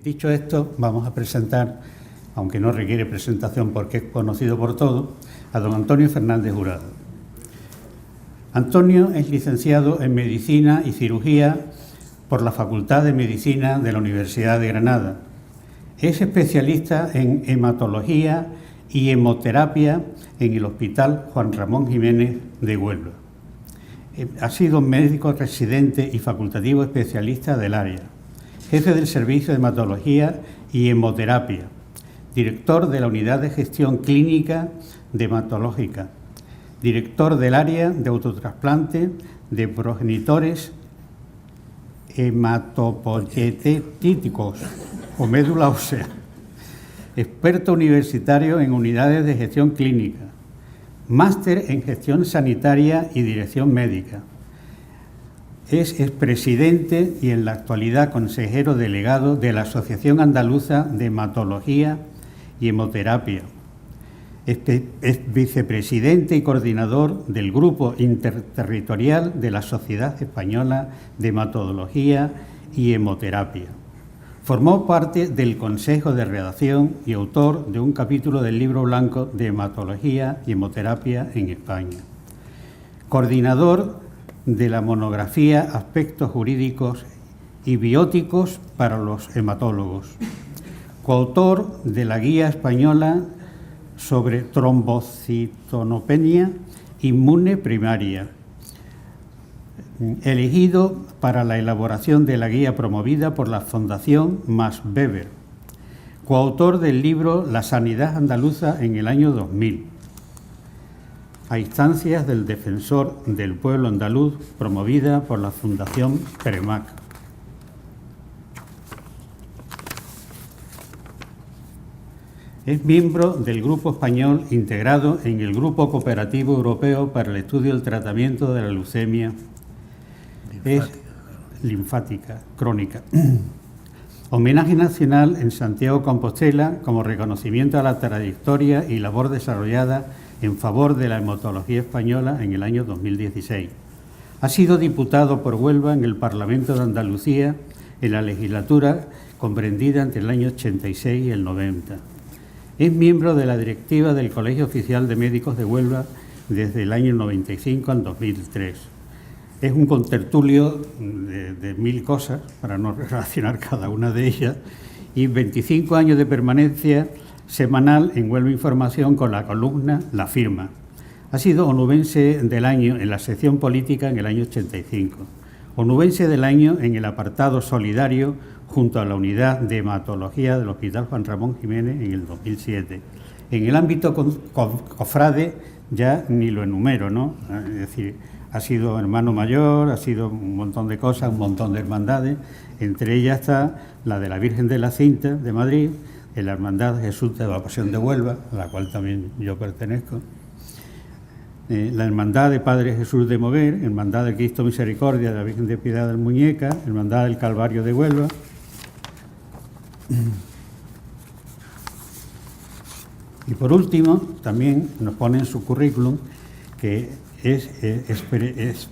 Dicho esto, vamos a presentar, aunque no requiere presentación porque es conocido por todos, a don Antonio Fernández Jurado. Antonio es licenciado en Medicina y Cirugía por la Facultad de Medicina de la Universidad de Granada. Es especialista en hematología y hemoterapia en el Hospital Juan Ramón Jiménez de Huelva. Ha sido médico residente y facultativo especialista del área, jefe del Servicio de Hematología y Hemoterapia, director de la Unidad de Gestión Clínica de Hematológica, director del área de autotrasplante de progenitores hematopoietíticos o médula ósea, experto universitario en unidades de gestión clínica, máster en gestión sanitaria y dirección médica. Es expresidente y en la actualidad consejero delegado de la Asociación Andaluza de Hematología y Hemoterapia. Es vicepresidente y coordinador del Grupo Interterritorial de la Sociedad Española de Hematología y Hemoterapia. Formó parte del Consejo de Redacción y autor de un capítulo del Libro Blanco de Hematología y Hemoterapia en España. Coordinador de la monografía Aspectos Jurídicos y Bióticos para los Hematólogos. Coautor de la Guía Española sobre trombocitonopenia inmune primaria. Elegido para la elaboración de la guía promovida por la Fundación Max Weber. Coautor del libro La sanidad andaluza en el año 2000. A instancias del Defensor del Pueblo Andaluz, promovida por la Fundación PREMAC. Es miembro del Grupo Español integrado en el Grupo Cooperativo Europeo para el Estudio del Tratamiento de la Leucemia linfática crónica. Homenaje nacional en Santiago Compostela como reconocimiento a la trayectoria y labor desarrollada en favor de la hematología española en el año 2016. Ha sido diputado por Huelva en el Parlamento de Andalucía en la legislatura comprendida entre el año 86 y el 90. Es miembro de la directiva del Colegio Oficial de Médicos de Huelva desde el año 95 al 2003. Es un contertulio de mil cosas, para no relacionar cada una de ellas, y 25 años de permanencia semanal en Huelva Información con la columna La Firma. Ha sido onubense del año en la sección política en el año 85, onubense del año en el apartado solidario junto a la unidad de hematología del Hospital Juan Ramón Jiménez en el 2007. En el ámbito cofrade ya ni lo enumero, ¿no? Es decir, ha sido hermano mayor, ha sido un montón de cosas, un montón de hermandades. Entre ellas está la de la Virgen de la Cinta de Madrid, en la Hermandad de Jesús de la Pasión de Huelva, a la cual también yo pertenezco. La Hermandad de Padre Jesús de Moguer, Hermandad del Cristo Misericordia de la Virgen de Piedad del Muñeca, Hermandad del Calvario de Huelva. Y por último, también nos pone en su currículum que es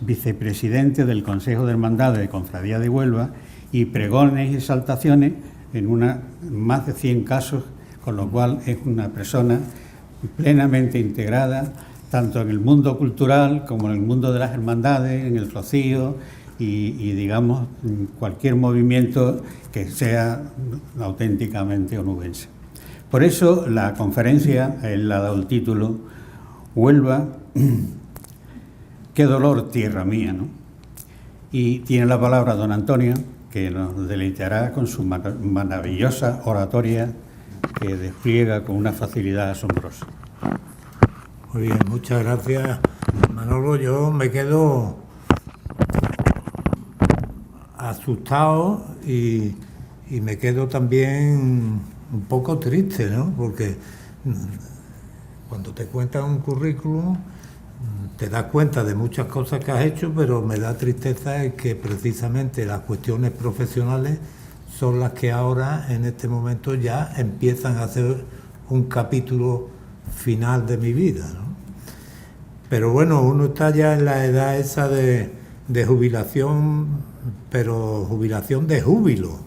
vicepresidente del Consejo de Hermandades de Cofradía de Huelva y pregones y exaltaciones en más de 100 casos, con lo cual es una persona plenamente integrada tanto en el mundo cultural como en el mundo de las hermandades, en el rocío y digamos, cualquier movimiento que sea auténticamente onubense. Por eso la conferencia le ha dado el título Huelva, qué dolor tierra mía, ¿no? Y tiene la palabra don Antonio, que nos deleitará con su maravillosa oratoria que despliega con una facilidad asombrosa. Muy bien, muchas gracias, Manolo. Yo me quedo asustado y me quedo también un poco triste, ¿no? Porque cuando te cuentan un currículum te das cuenta de muchas cosas que has hecho, pero me da tristeza es que precisamente las cuestiones profesionales son las que ahora, en este momento, ya empiezan a ser un capítulo final de mi vida, ¿no? Pero bueno, uno está ya en la edad esa de jubilación, pero jubilación de júbilo,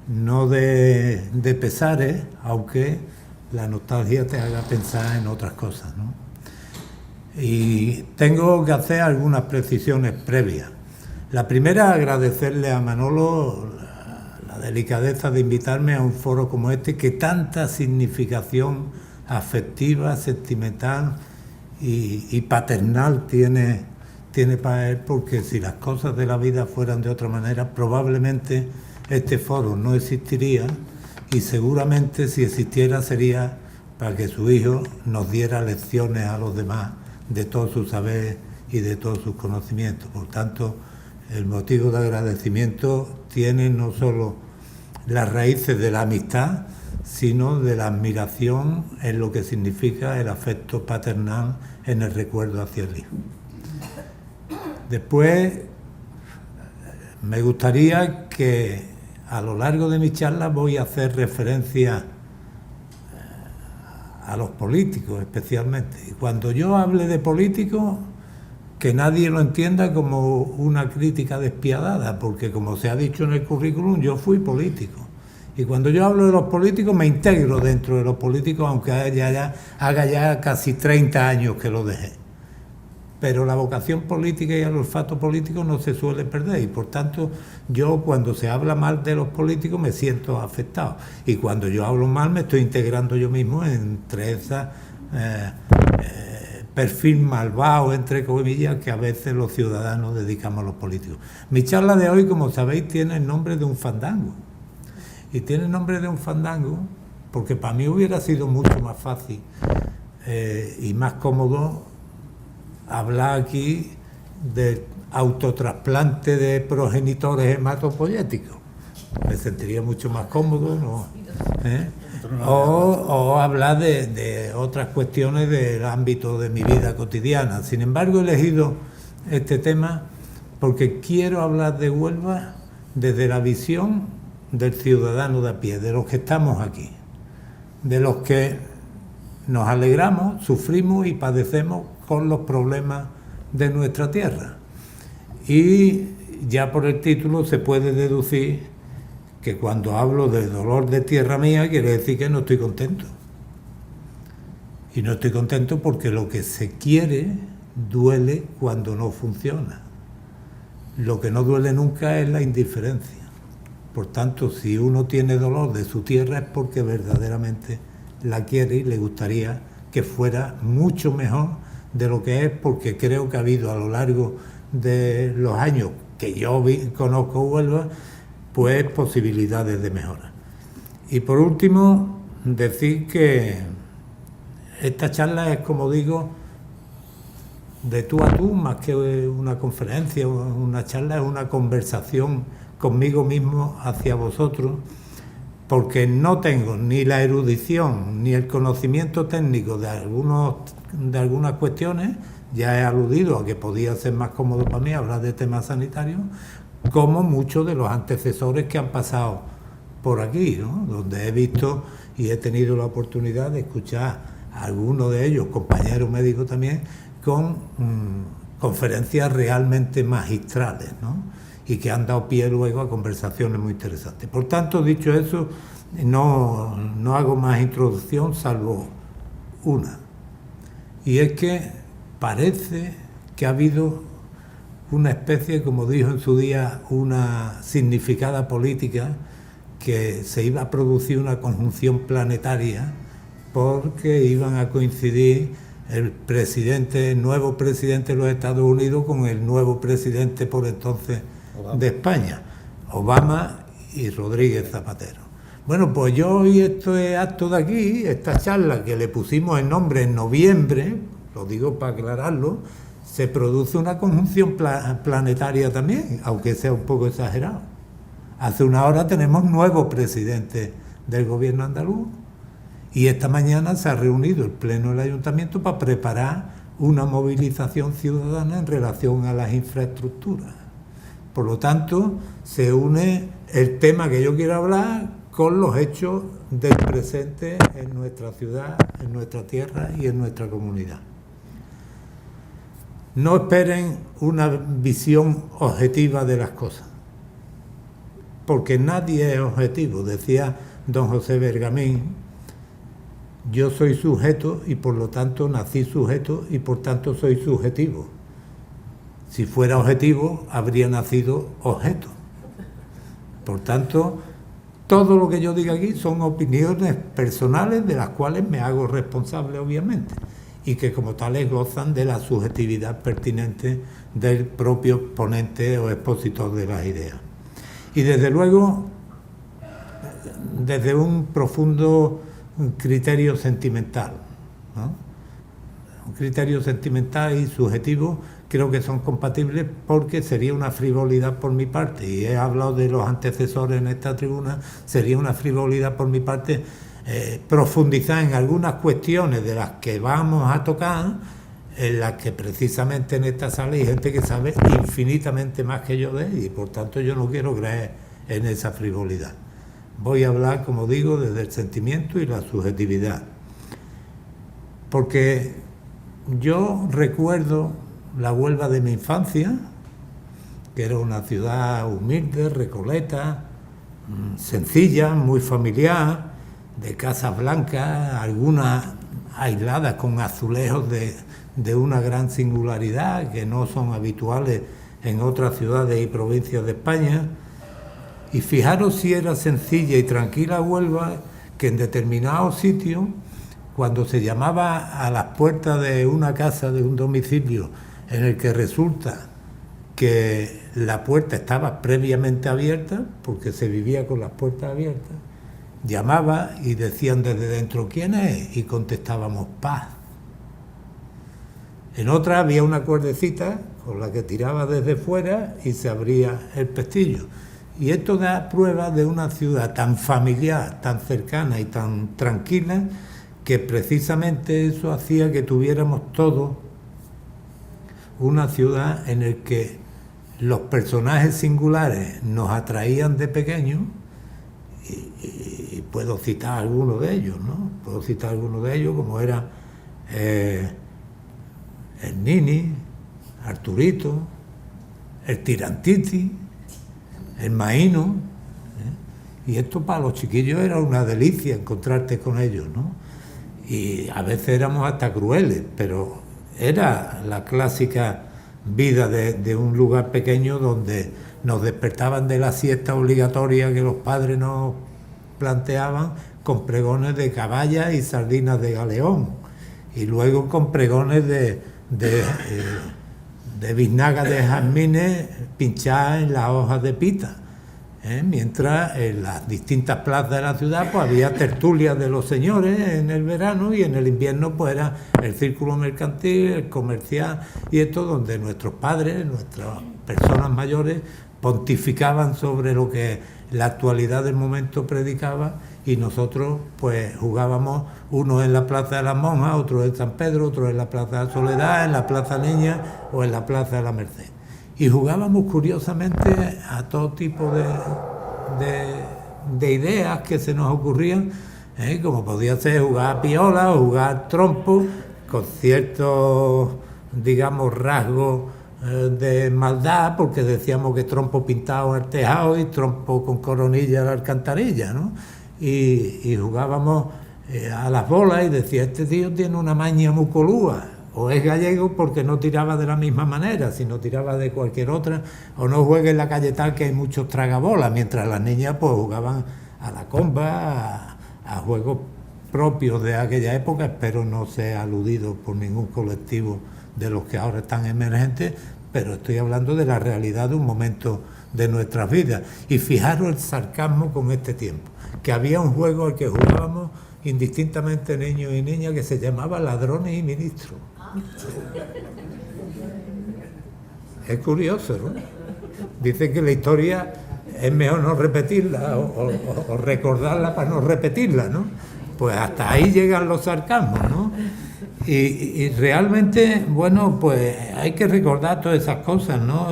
no de pesares, aunque la nostalgia te haga pensar en otras cosas, ¿no? Y tengo que hacer algunas precisiones previas. La primera, agradecerle a Manolo la delicadeza de invitarme a un foro como este, que tanta significación afectiva, sentimental y paternal tiene para él, porque si las cosas de la vida fueran de otra manera, probablemente este foro no existiría, y seguramente si existiera sería para que su hijo nos diera lecciones a los demás de todo su saber y de todos sus conocimientos. Por tanto, el motivo de agradecimiento tiene no solo las raíces de la amistad, sino de la admiración en lo que significa el afecto paternal en el recuerdo hacia el hijo. Después, me gustaría que a lo largo de mi charla voy a hacer referencia a los políticos especialmente. Y cuando yo hable de políticos, que nadie lo entienda como una crítica despiadada, porque como se ha dicho en el currículum, yo fui político. Y cuando yo hablo de los políticos, me integro dentro de los políticos, aunque haga ya casi 30 años que lo dejé. Pero la vocación política y el olfato político no se suele perder, y por tanto yo, cuando se habla mal de los políticos, me siento afectado, y cuando yo hablo mal me estoy integrando yo mismo entre esa perfil malvado, entre comillas, que a veces los ciudadanos dedicamos a los políticos. Mi charla de hoy, como sabéis, tiene el nombre de un fandango, y tiene el nombre de un fandango porque para mí hubiera sido mucho más fácil y más cómodo hablar aquí de autotrasplante de progenitores hematopoyéticos. Me sentiría mucho más cómodo, ¿no? O hablar de otras cuestiones del ámbito de mi vida cotidiana. Sin embargo, he elegido este tema porque quiero hablar de Huelva desde la visión del ciudadano de a pie, de los que estamos aquí, de los que nos alegramos, sufrimos y padecemos con los problemas de nuestra tierra. Y ya por el título se puede deducir que cuando hablo de dolor de tierra mía, quiere decir que no estoy contento. Y no estoy contento porque lo que se quiere duele cuando no funciona. Lo que no duele nunca es la indiferencia. Por tanto, si uno tiene dolor de su tierra es porque verdaderamente la quiere y le gustaría que fuera mucho mejor de lo que es, porque creo que ha habido a lo largo de los años que yo conozco Huelva, pues posibilidades de mejora. Y por último, decir que esta charla es, como digo, de tú a tú, más que una conferencia, una charla, es una conversación conmigo mismo hacia vosotros, porque no tengo ni la erudición ni el conocimiento técnico de algunas cuestiones. Ya he aludido a que podía ser más cómodo para mí hablar de temas sanitarios, como muchos de los antecesores que han pasado por aquí, ¿no? Donde he visto y he tenido la oportunidad de escuchar a algunos de ellos, compañeros médicos también, con conferencias realmente magistrales, ¿no? Y que han dado pie luego a conversaciones muy interesantes. Por tanto, dicho eso, no hago más introducción salvo una. Y es que parece que ha habido una especie, como dijo en su día una significada política, que se iba a producir una conjunción planetaria porque iban a coincidir el nuevo presidente de los Estados Unidos con el nuevo presidente por entonces de España, Obama y Rodríguez Zapatero. Bueno, pues yo hoy este acto de aquí, esta charla que le pusimos el nombre en noviembre, lo digo para aclararlo, se produce una conjunción planetaria también, aunque sea un poco exagerado. Hace una hora tenemos nuevo presidente del gobierno andaluz, y esta mañana se ha reunido el pleno del ayuntamiento para preparar una movilización ciudadana en relación a las infraestructuras. Por lo tanto, se une el tema que yo quiero hablar con los hechos del presente en nuestra ciudad, en nuestra tierra y en nuestra comunidad. No esperen una visión objetiva de las cosas. porque nadie es objetivo. Decía don José Bergamín: yo soy sujeto y por lo tanto nací sujeto y por tanto soy subjetivo. Si fuera objetivo, habría nacido objeto. Por tanto, todo lo que yo diga aquí son opiniones personales de las cuales me hago responsable, obviamente, y que como tales gozan de la subjetividad pertinente del propio ponente o expositor de las ideas. Y desde luego, desde un profundo criterio sentimental, ¿no? Un criterio sentimental y subjetivo creo que son compatibles, porque sería una frivolidad por mi parte, y he hablado de los antecesores en esta tribuna, sería una frivolidad por mi parte profundizar en algunas cuestiones de las que vamos a tocar, en las que precisamente en esta sala hay gente que sabe infinitamente más que yo de ello, y por tanto yo no quiero creer en esa frivolidad. Voy a hablar, como digo, desde el sentimiento y la subjetividad, porque yo recuerdo la Huelva de mi infancia, que era una ciudad humilde, recoleta, sencilla, muy familiar, de casas blancas, algunas aisladas con azulejos de una gran singularidad que no son habituales en otras ciudades y provincias de España. Y fijaros si era sencilla y tranquila Huelva, que en determinados sitios, cuando se llamaba a las puertas de una casa, de un domicilio, en el que resulta que la puerta estaba previamente abierta, porque se vivía con las puertas abiertas, llamaba y decían desde dentro: ¿quién es? Y contestábamos: paz. En otra había una cuerdecita con la que tiraba desde fuera y se abría el pestillo. Y esto da prueba de una ciudad tan familiar, tan cercana y tan tranquila, que precisamente eso hacía que tuviéramos todos una ciudad en la que los personajes singulares nos atraían de pequeños, y puedo citar algunos de ellos, ¿no? Puedo citar algunos de ellos, como era el Nini, Arturito, el Tirantiti, el Maíno, y esto para los chiquillos era una delicia encontrarte con ellos, ¿no? Y a veces éramos hasta crueles, pero era la clásica vida de un lugar pequeño donde nos despertaban de la siesta obligatoria que los padres nos planteaban, con pregones de caballa y sardinas de galeón, y luego con pregones de biznagas de jazmines pinchadas en las hojas de pita, mientras en las distintas plazas de la ciudad pues había tertulias de los señores en el verano, y en el invierno pues era el círculo mercantil, el comercial, y esto donde nuestros padres, nuestras personas mayores, pontificaban sobre lo que la actualidad del momento predicaba, y nosotros pues jugábamos, unos en la Plaza de las Monjas, otros en San Pedro, otros en la Plaza de la Soledad, en la Plaza Niña o en la Plaza de la Merced. Y jugábamos curiosamente a todo tipo de ideas que se nos ocurrían, como podía ser jugar a piola o jugar trompo, con ciertos, digamos, rasgos de maldad, porque decíamos que trompo pintado en el tejado y trompo con coronilla en la alcantarilla, ¿no? Y jugábamos a las bolas, y decía: este tío tiene una maña muy colúa, o es gallego porque no tiraba de la misma manera, sino tiraba de cualquier otra, o no juegue en la calle tal que hay muchos tragabolas, mientras las niñas pues jugaban a la comba, a juegos propios de aquella época. Espero no ser aludido por ningún colectivo de los que ahora están emergentes, pero estoy hablando de la realidad de un momento de nuestras vidas. Y fijaros el sarcasmo con este tiempo, que había un juego al que jugábamos indistintamente niños y niñas, que se llamaba Ladrones y Ministros. Es curioso, ¿no? Dicen que la historia es mejor no repetirla, o recordarla para no repetirla, ¿no? Pues hasta ahí llegan los sarcasmos, ¿no? Y realmente, bueno, pues hay que recordar todas esas cosas, ¿no?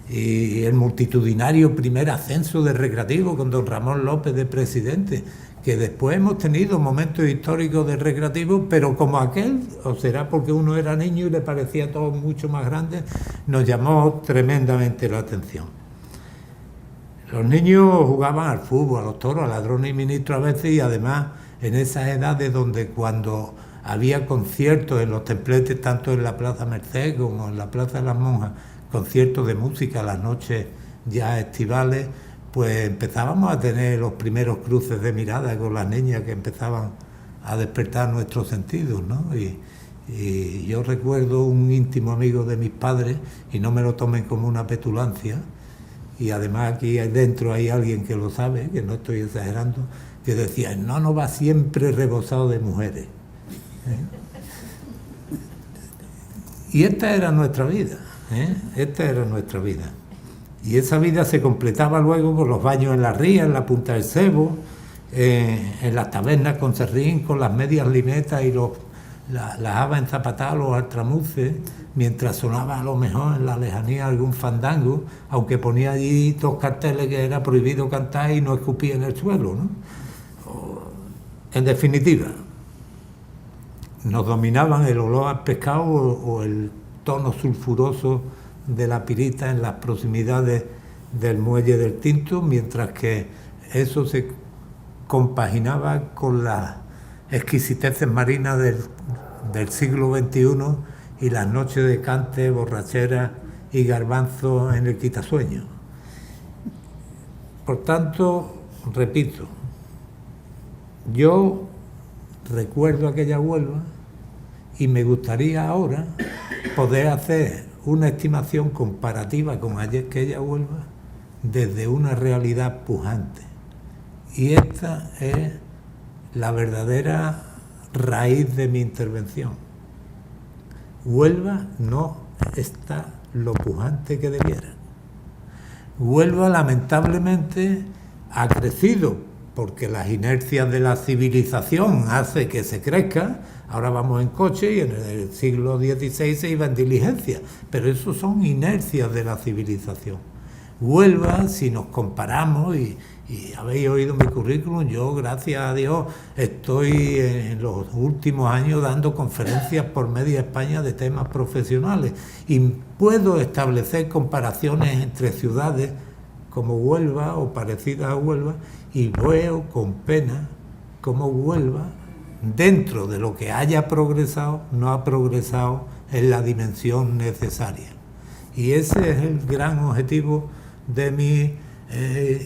Y el multitudinario primer ascenso de Recreativo con don Ramón López de presidente, que después hemos tenido momentos históricos de Recreativo, pero como aquel, o será porque uno era niño y le parecía todo mucho más grande, nos llamó tremendamente la atención. Los niños jugaban al fútbol, a los toros, a ladrones y ministros a veces, y además en esas edades donde cuando había conciertos en los templetes, tanto en la Plaza Merced como en la Plaza de las Monjas, conciertos de música, las noches ya estivales, pues empezábamos a tener los primeros cruces de mirada con las niñas que empezaban a despertar nuestros sentidos, ¿no? Y yo recuerdo un íntimo amigo de mis padres, y no me lo tomen como una petulancia, y además aquí dentro hay alguien que lo sabe, que no estoy exagerando, que decía, no, no va siempre rebosado de mujeres. Y esta era nuestra vida, esta era nuestra vida. Y esa vida se completaba luego por los baños en la ría, en la Punta del Cebo, en las tabernas con serrín, con las medias limetas y las habas enzapatadas, los altramuces, mientras sonaba a lo mejor en la lejanía algún fandango, aunque ponía allí 2 carteles que era prohibido cantar y no escupía en el suelo, ¿no? En definitiva, nos dominaban el olor al pescado o el tono sulfuroso de la pirita en las proximidades del muelle del Tinto, mientras que eso se compaginaba con las exquisiteces marinas del siglo XXI y las noches de cante, borrachera y garbanzo en el quitasueño. Por tanto, repito, yo recuerdo aquella Huelva y me gustaría ahora poder hacer una estimación comparativa con aquella Huelva desde una realidad pujante. Y esta es la verdadera raíz de mi intervención. Huelva no está lo pujante que debiera. Huelva lamentablemente ha crecido porque las inercias de la civilización hace que se crezca. Ahora vamos en coche y en el siglo XVI se iba en diligencia, pero eso son inercias de la civilización. Huelva, si nos comparamos, y habéis oído mi currículum, yo, gracias a Dios, estoy en los últimos años dando conferencias por media España de temas profesionales y puedo establecer comparaciones entre ciudades como Huelva o parecidas a Huelva y veo con pena cómo Huelva, dentro de lo que haya progresado, no ha progresado en la dimensión necesaria. Y ese es el gran objetivo de mi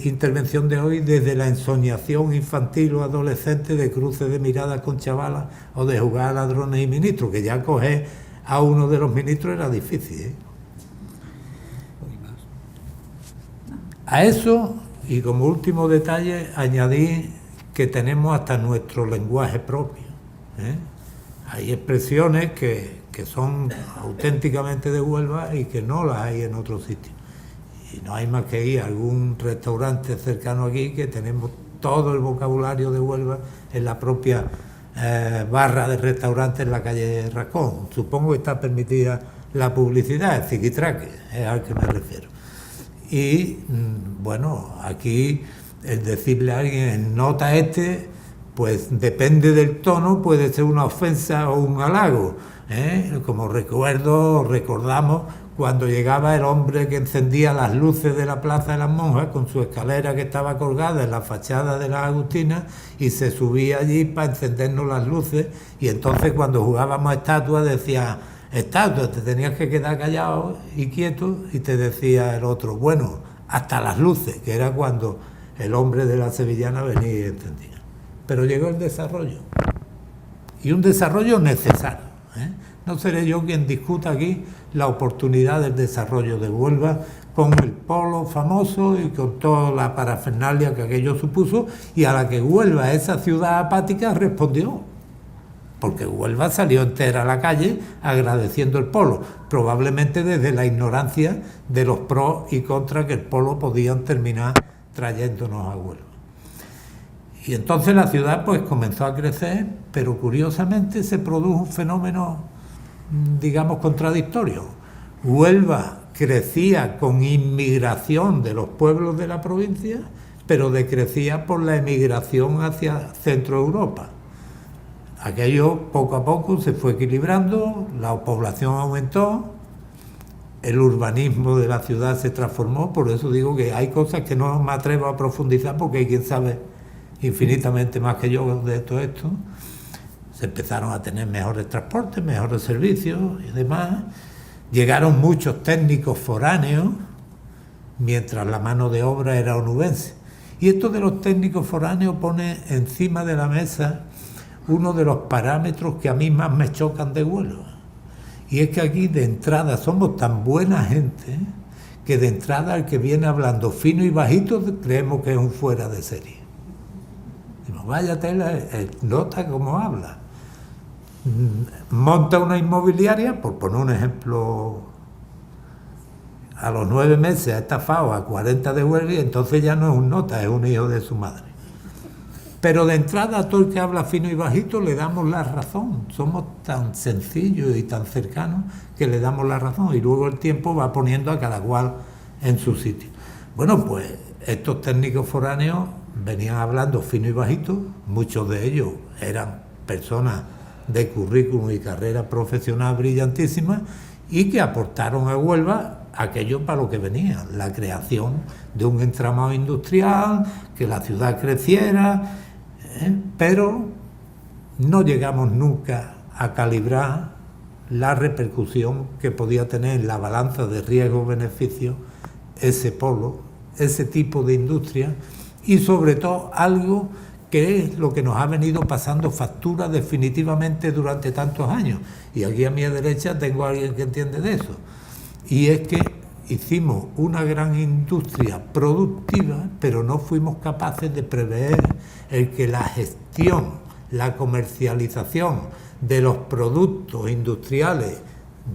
intervención de hoy, desde la ensoñación infantil o adolescente de cruces de miradas con chavalas o de jugar a ladrones y ministros, que ya coger a uno de los ministros era difícil, ¿eh? A eso, y como último detalle, añadí que tenemos hasta nuestro lenguaje propio, ¿eh? Hay expresiones que son auténticamente de Huelva y que no las hay en otros sitios. Y no hay más que ir a algún restaurante cercano aquí, que tenemos todo el vocabulario de Huelva en la propia barra de restaurante en la calle Rascón. Supongo que está permitida la publicidad, el ziquitraque, es al que me refiero. Y bueno, aquí el decirle a alguien nota pues depende del tono, puede ser una ofensa o un halago, ¿eh? Como recordamos cuando llegaba el hombre que encendía las luces de la Plaza de las Monjas con su escalera que estaba colgada en la fachada de las Agustinas y se subía allí para encendernos las luces, y entonces cuando jugábamos a estatuas decía: estatua, te tenías que quedar callado y quieto, y te decía el otro: bueno, hasta las luces, que era cuando el hombre de la sevillana venía y encendía. Pero llegó el desarrollo, y un desarrollo necesario, ¿eh? No seré yo quien discuta aquí la oportunidad del desarrollo de Huelva con el polo famoso y con toda la parafernalia que aquello supuso, y a la que Huelva, esa ciudad apática, respondió. Porque Huelva salió entera a la calle agradeciendo el polo, probablemente desde la ignorancia de los pros y contras que el polo podían terminar trayéndonos a Huelva. Y entonces la ciudad pues comenzó a crecer, pero curiosamente se produjo un fenómeno, digamos, contradictorio. Huelva crecía con inmigración de los pueblos de la provincia, pero decrecía por la emigración hacia Centro Europa. Aquello poco a poco se fue equilibrando, la población aumentó, el urbanismo de la ciudad se transformó. Por eso digo que hay cosas que no me atrevo a profundizar, porque hay quien sabe infinitamente más que yo de todo esto. Se empezaron a tener mejores transportes, mejores servicios y demás. Llegaron muchos técnicos foráneos, mientras la mano de obra era onubense. Y esto de los técnicos foráneos pone encima de la mesa uno de los parámetros que a mí más me chocan de Huelva. Y es que aquí de entrada somos tan buena gente que de entrada el que viene hablando fino y bajito creemos que es un fuera de serie. Digo, vaya tela, nota cómo habla. Monta una inmobiliaria, por poner un ejemplo, a los 9 meses ha estafado a 40 de Huelva y entonces ya no es un nota, es un hijo de su madre. Pero de entrada a todo el que habla fino y bajito le damos la razón. Somos tan sencillos y tan cercanos que le damos la razón, y luego el tiempo va poniendo a cada cual en su sitio. Bueno, pues estos técnicos foráneos venían hablando fino y bajito, muchos de ellos eran personas de currículum y carrera profesional brillantísimas y que aportaron a Huelva aquello para lo que venía, la creación de un entramado industrial, que la ciudad creciera, pero no llegamos nunca a calibrar la repercusión que podía tener en la balanza de riesgo-beneficio ese polo, ese tipo de industria, y sobre todo algo que es lo que nos ha venido pasando factura definitivamente durante tantos años. Y aquí a mi derecha tengo a alguien que entiende de eso. Y es que hicimos una gran industria productiva, pero no fuimos capaces de prever el que la gestión, la comercialización de los productos industriales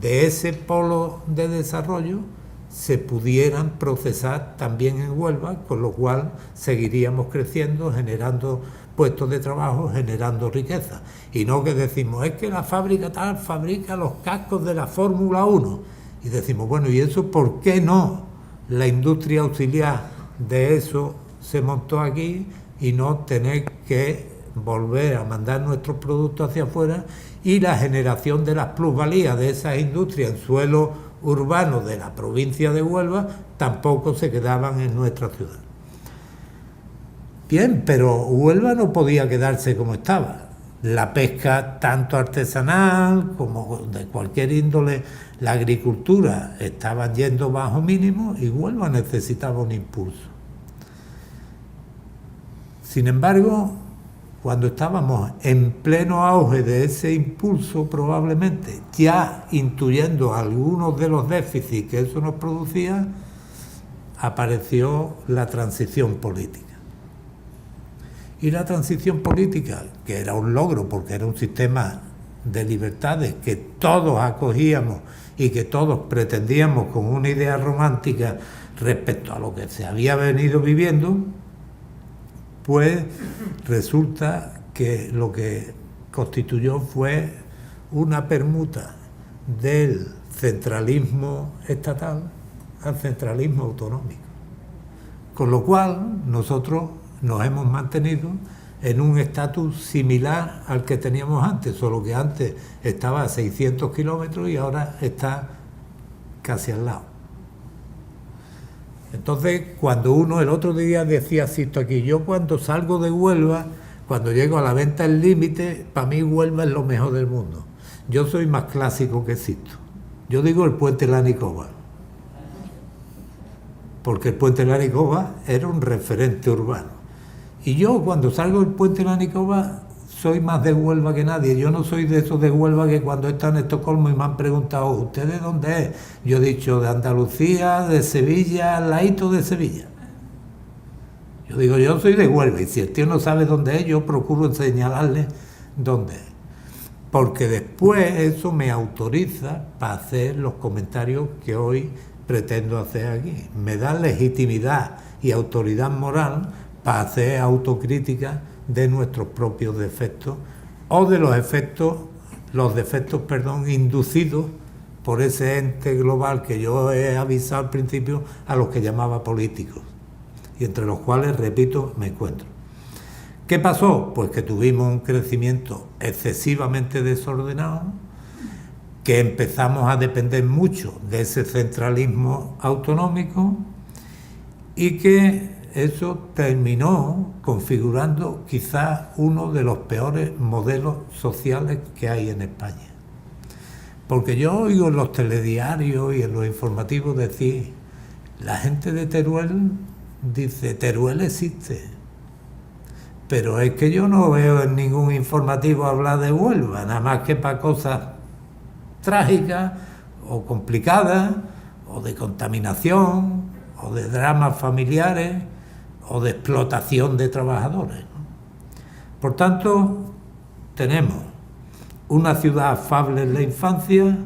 de ese polo de desarrollo se pudieran procesar también en Huelva, con lo cual seguiríamos creciendo, generando puestos de trabajo, generando riqueza. Y no que decimos, es que la fábrica tal fabrica los cascos de la Fórmula 1. Y decimos, bueno, ¿y eso por qué no? La industria auxiliar de eso se montó aquí y no tener que volver a mandar nuestros productos hacia afuera, y la generación de las plusvalías de esas industrias en suelo urbanos de la provincia de Huelva tampoco se quedaban en nuestra ciudad. Bien, pero Huelva no podía quedarse como estaba. La pesca, tanto artesanal como de cualquier índole, la agricultura, estaban yendo bajo mínimo y Huelva necesitaba un impulso. Sin embargo, cuando estábamos en pleno auge de ese impulso, probablemente ya intuyendo algunos de los déficits que eso nos producía, apareció la transición política. Y la transición política, que era un logro porque era un sistema de libertades que todos acogíamos y que todos pretendíamos con una idea romántica respecto a lo que se había venido viviendo, pues resulta que lo que constituyó fue una permuta del centralismo estatal al centralismo autonómico. Con lo cual nosotros nos hemos mantenido en un estatus similar al que teníamos antes, solo que antes estaba a 600 kilómetros y ahora está casi al lado. Entonces, cuando uno, el otro día decía Sisto aquí, yo cuando salgo de Huelva, cuando llego a la venta del límite, para mí Huelva es lo mejor del mundo. Yo soy más clásico que Sisto. Yo digo el puente de la Nicoba, porque el puente de la Nicoba era un referente urbano. Y yo cuando salgo del puente de la Nicoba soy más de Huelva que nadie. Yo no soy de esos de Huelva que cuando están en Estocolmo y me han preguntado, ¿usted de dónde es? Yo he dicho de Andalucía, de Sevilla, al ladito de Sevilla. Yo digo, yo soy de Huelva, y si el tío no sabe dónde es, yo procuro señalarle dónde es. Porque después eso me autoriza para hacer los comentarios que hoy pretendo hacer aquí. Me da legitimidad y autoridad moral para hacer autocrítica de nuestros propios defectos o de los defectos inducidos por ese ente global que yo he avisado al principio, a los que llamaba políticos, y entre los cuales, repito, me encuentro. ¿Qué pasó? Pues que tuvimos un crecimiento excesivamente desordenado, que empezamos a depender mucho de ese centralismo autonómico y que eso terminó configurando quizás uno de los peores modelos sociales que hay en España. Porque yo oigo en los telediarios y en los informativos decir, la gente de Teruel dice, Teruel existe, pero es que yo no veo en ningún informativo hablar de Huelva, nada más que para cosas trágicas o complicadas, o de contaminación, o de dramas familiares, o de explotación de trabajadores, ¿no? Por tanto, tenemos una ciudad afable en la infancia,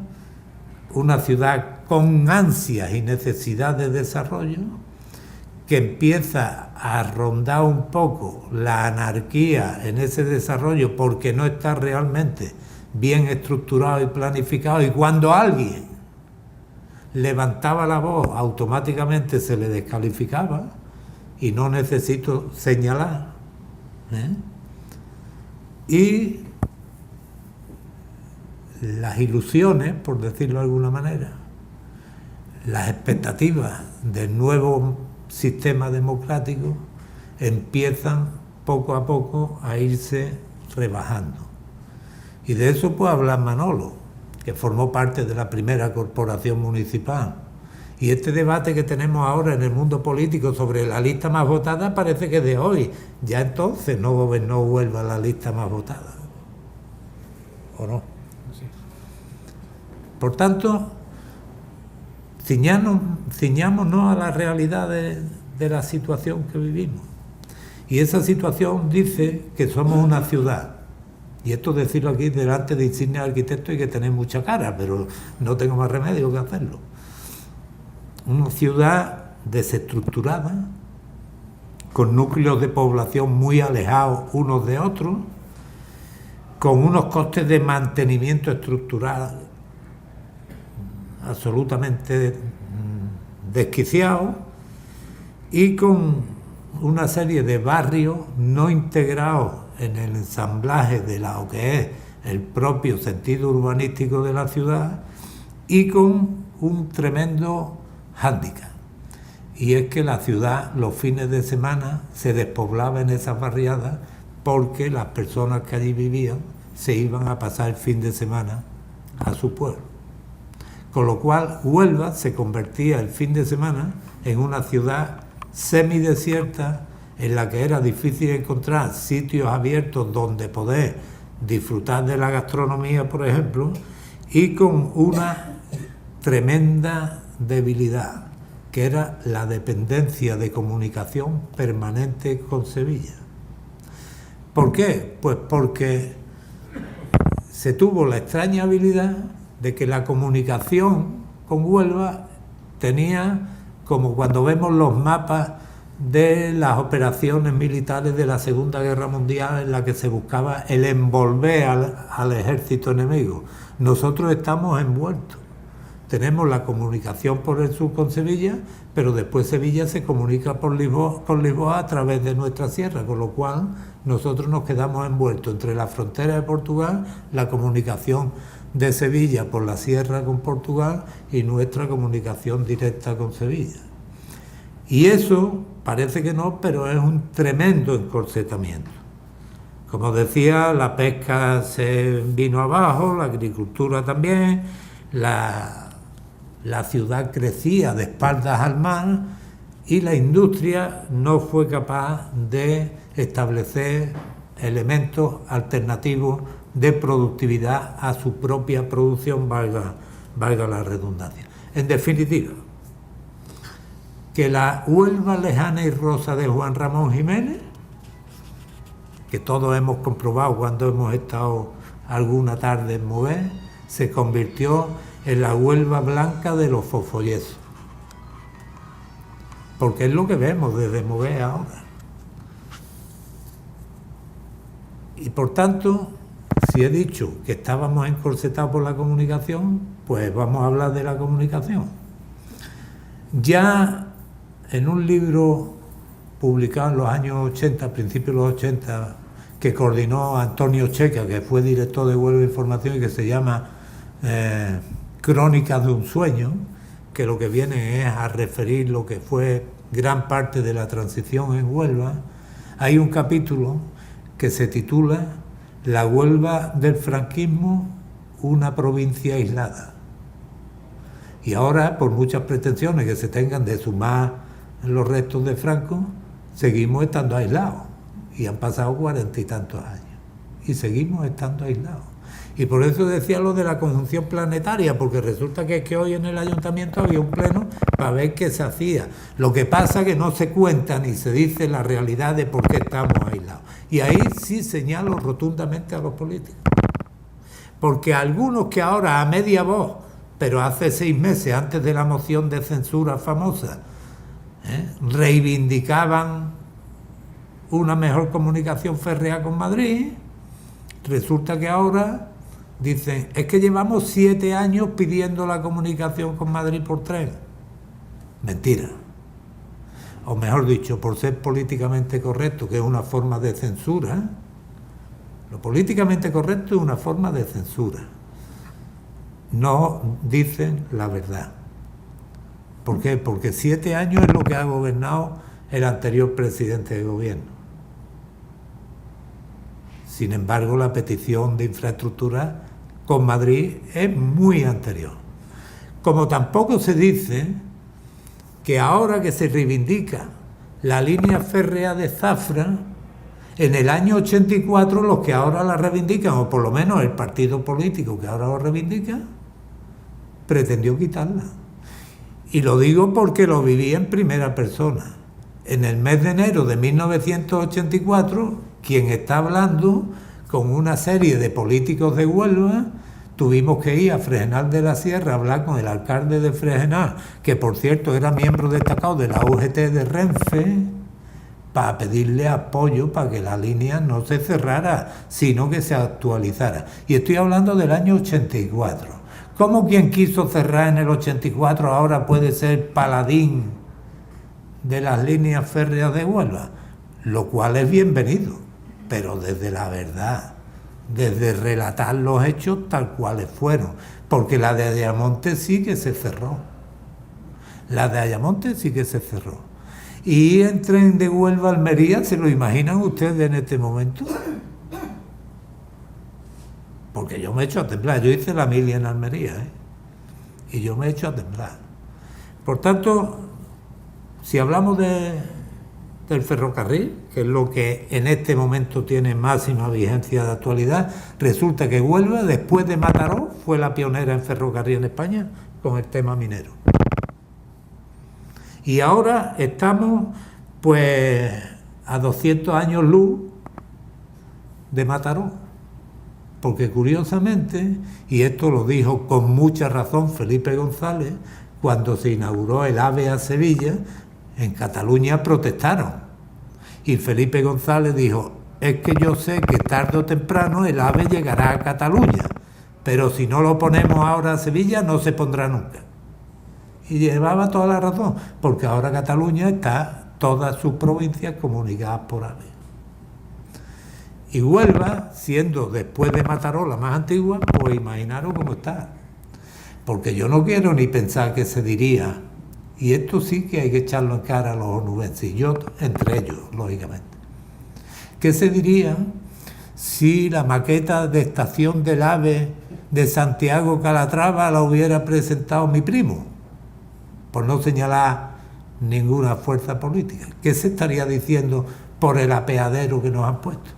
una ciudad con ansias y necesidad de desarrollo, que empieza a rondar un poco la anarquía en ese desarrollo porque no está realmente bien estructurado y planificado, y cuando alguien levantaba la voz automáticamente se le descalificaba, y no necesito señalar, y las ilusiones, por decirlo de alguna manera, las expectativas del nuevo sistema democrático empiezan poco a poco a irse rebajando. Y de eso puede hablar Manolo, que formó parte de la primera corporación municipal. Y este debate que tenemos ahora en el mundo político sobre la lista más votada parece que es de hoy. Ya entonces no gobernó Huelva la lista más votada. ¿O no? Sí. Por tanto, ciñámonos a la realidad de la situación que vivimos. Y esa situación dice que somos una ciudad. Y esto decirlo aquí delante de insignes arquitectos hay que tener mucha cara, pero no tengo más remedio que hacerlo. Una ciudad desestructurada, con núcleos de población muy alejados unos de otros, con unos costes de mantenimiento estructural absolutamente desquiciados y con una serie de barrios no integrados en el ensamblaje de lo que es el propio sentido urbanístico de la ciudad y con un tremendo hándicap. Y es que la ciudad los fines de semana se despoblaba en esas barriadas porque las personas que allí vivían se iban a pasar el fin de semana a su pueblo. Con lo cual Huelva se convertía el fin de semana en una ciudad semidesierta en la que era difícil encontrar sitios abiertos donde poder disfrutar de la gastronomía, por ejemplo, y con una tremenda debilidad, que era la dependencia de comunicación permanente con Sevilla. ¿Por qué? Pues porque se tuvo la extraña habilidad de que la comunicación con Huelva tenía, como cuando vemos los mapas de las operaciones militares de la Segunda Guerra Mundial, en la que se buscaba el envolver al ejército enemigo. Nosotros estamos envueltos. Tenemos la comunicación por el sur con Sevilla, pero después Sevilla se comunica con Lisboa a través de nuestra sierra, con lo cual nosotros nos quedamos envueltos entre la frontera de Portugal, la comunicación de Sevilla por la sierra con Portugal y nuestra comunicación directa con Sevilla. Y eso parece que no, pero es un tremendo encorsetamiento. Como decía, la pesca se vino abajo, la agricultura también, la ciudad crecía de espaldas al mar y la industria no fue capaz de establecer elementos alternativos de productividad a su propia producción, valga la redundancia. En definitiva, que la Huelva lejana y rosa de Juan Ramón Jiménez, que todos hemos comprobado cuando hemos estado alguna tarde en Moguer, se convirtió en la Huelva blanca de los fosfoyesos. Porque es lo que vemos desde Moguer ahora. Y por tanto, si he dicho que estábamos encorsetados por la comunicación, pues vamos a hablar de la comunicación. Ya en un libro publicado en los años 80, principios de los 80, que coordinó Antonio Checa, que fue director de Huelva Información y que se llama Crónicas de un sueño, que lo que viene es a referir lo que fue gran parte de la transición en Huelva. Hay un capítulo que se titula La Huelva del franquismo, una provincia aislada. Y ahora, por muchas pretensiones que se tengan de sumar los restos de Franco, seguimos estando aislados. Y han pasado 40 y tantos años. Y seguimos estando aislados. Y por eso decía lo de la conjunción planetaria, porque resulta que es que hoy en el ayuntamiento había un pleno para ver qué se hacía. Lo que pasa es que no se cuenta ni se dice la realidad de por qué estamos aislados. Y ahí sí señalo rotundamente a los políticos. Porque algunos que ahora a media voz, pero hace 6 meses antes de la moción de censura famosa, reivindicaban una mejor comunicación férrea con Madrid, resulta que ahora dicen, es que llevamos 7 años pidiendo la comunicación con Madrid por tren. Mentira. O mejor dicho, por ser políticamente correcto, que es una forma de censura. Lo políticamente correcto es una forma de censura. No dicen la verdad. ¿Por qué? Porque 7 años es lo que ha gobernado el anterior presidente de gobierno. Sin embargo, la petición de infraestructura con Madrid es muy anterior. Como tampoco se dice que ahora que se reivindica la línea férrea de Zafra, en el año 84 los que ahora la reivindican, o por lo menos el partido político que ahora lo reivindica, pretendió quitarla. Y lo digo porque lo viví en primera persona. En el mes de enero de 1984, quien está hablando con una serie de políticos de Huelva, tuvimos que ir a Fregenal de la Sierra a hablar con el alcalde de Fregenal, que por cierto era miembro destacado de la UGT de Renfe, para pedirle apoyo para que la línea no se cerrara, sino que se actualizara. Y estoy hablando del año 84. ¿Cómo quien quiso cerrar en el 84 ahora puede ser paladín de las líneas férreas de Huelva? Lo cual es bienvenido, pero desde la verdad, desde relatar los hechos tal cuales fueron, porque la de Ayamonte sí que se cerró. La de Ayamonte sí que se cerró. Y en tren de Huelva a Almería, ¿se lo imaginan ustedes en este momento? Porque yo me echo a temblar. Yo hice la mili en Almería, y yo me echo a temblar. Por tanto, si hablamos del ferrocarril, que es lo que en este momento tiene máxima vigencia de actualidad, resulta que Huelva, después de Mataró, fue la pionera en ferrocarril en España con el tema minero. Y ahora estamos, pues, a 200 años luz de Mataró. Porque curiosamente, y esto lo dijo con mucha razón Felipe González, cuando se inauguró el AVE a Sevilla, en Cataluña protestaron. Y Felipe González dijo, es que yo sé que tarde o temprano el AVE llegará a Cataluña, pero si no lo ponemos ahora a Sevilla no se pondrá nunca. Y llevaba toda la razón, porque ahora Cataluña está todas sus provincias comunicadas por AVE. Y Huelva, siendo después de Mataró la más antigua, pues imaginaros cómo está. Porque yo no quiero ni pensar que se diría, y esto sí que hay que echarlo en cara a los onubenses, y yo entre ellos, lógicamente. ¿Qué se diría si la maqueta de estación del AVE de Santiago Calatrava la hubiera presentado mi primo? Por no señalar ninguna fuerza política. ¿Qué se estaría diciendo por el apeadero que nos han puesto?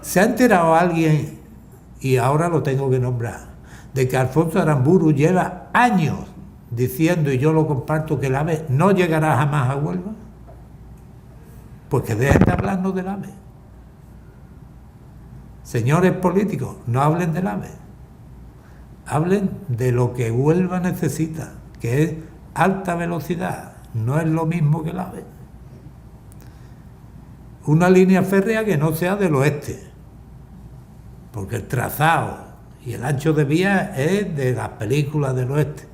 ¿Se ha enterado alguien, y ahora lo tengo que nombrar, de que Alfonso Aramburu lleva años diciendo, y yo lo comparto, que el AVE no llegará jamás a Huelva? Pues que dejen de hablarnos del AVE. Señores políticos, no hablen del AVE. Hablen de lo que Huelva necesita, que es alta velocidad. No es lo mismo que el AVE. Una línea férrea que no sea del oeste, porque el trazado y el ancho de vía es de las películas del oeste.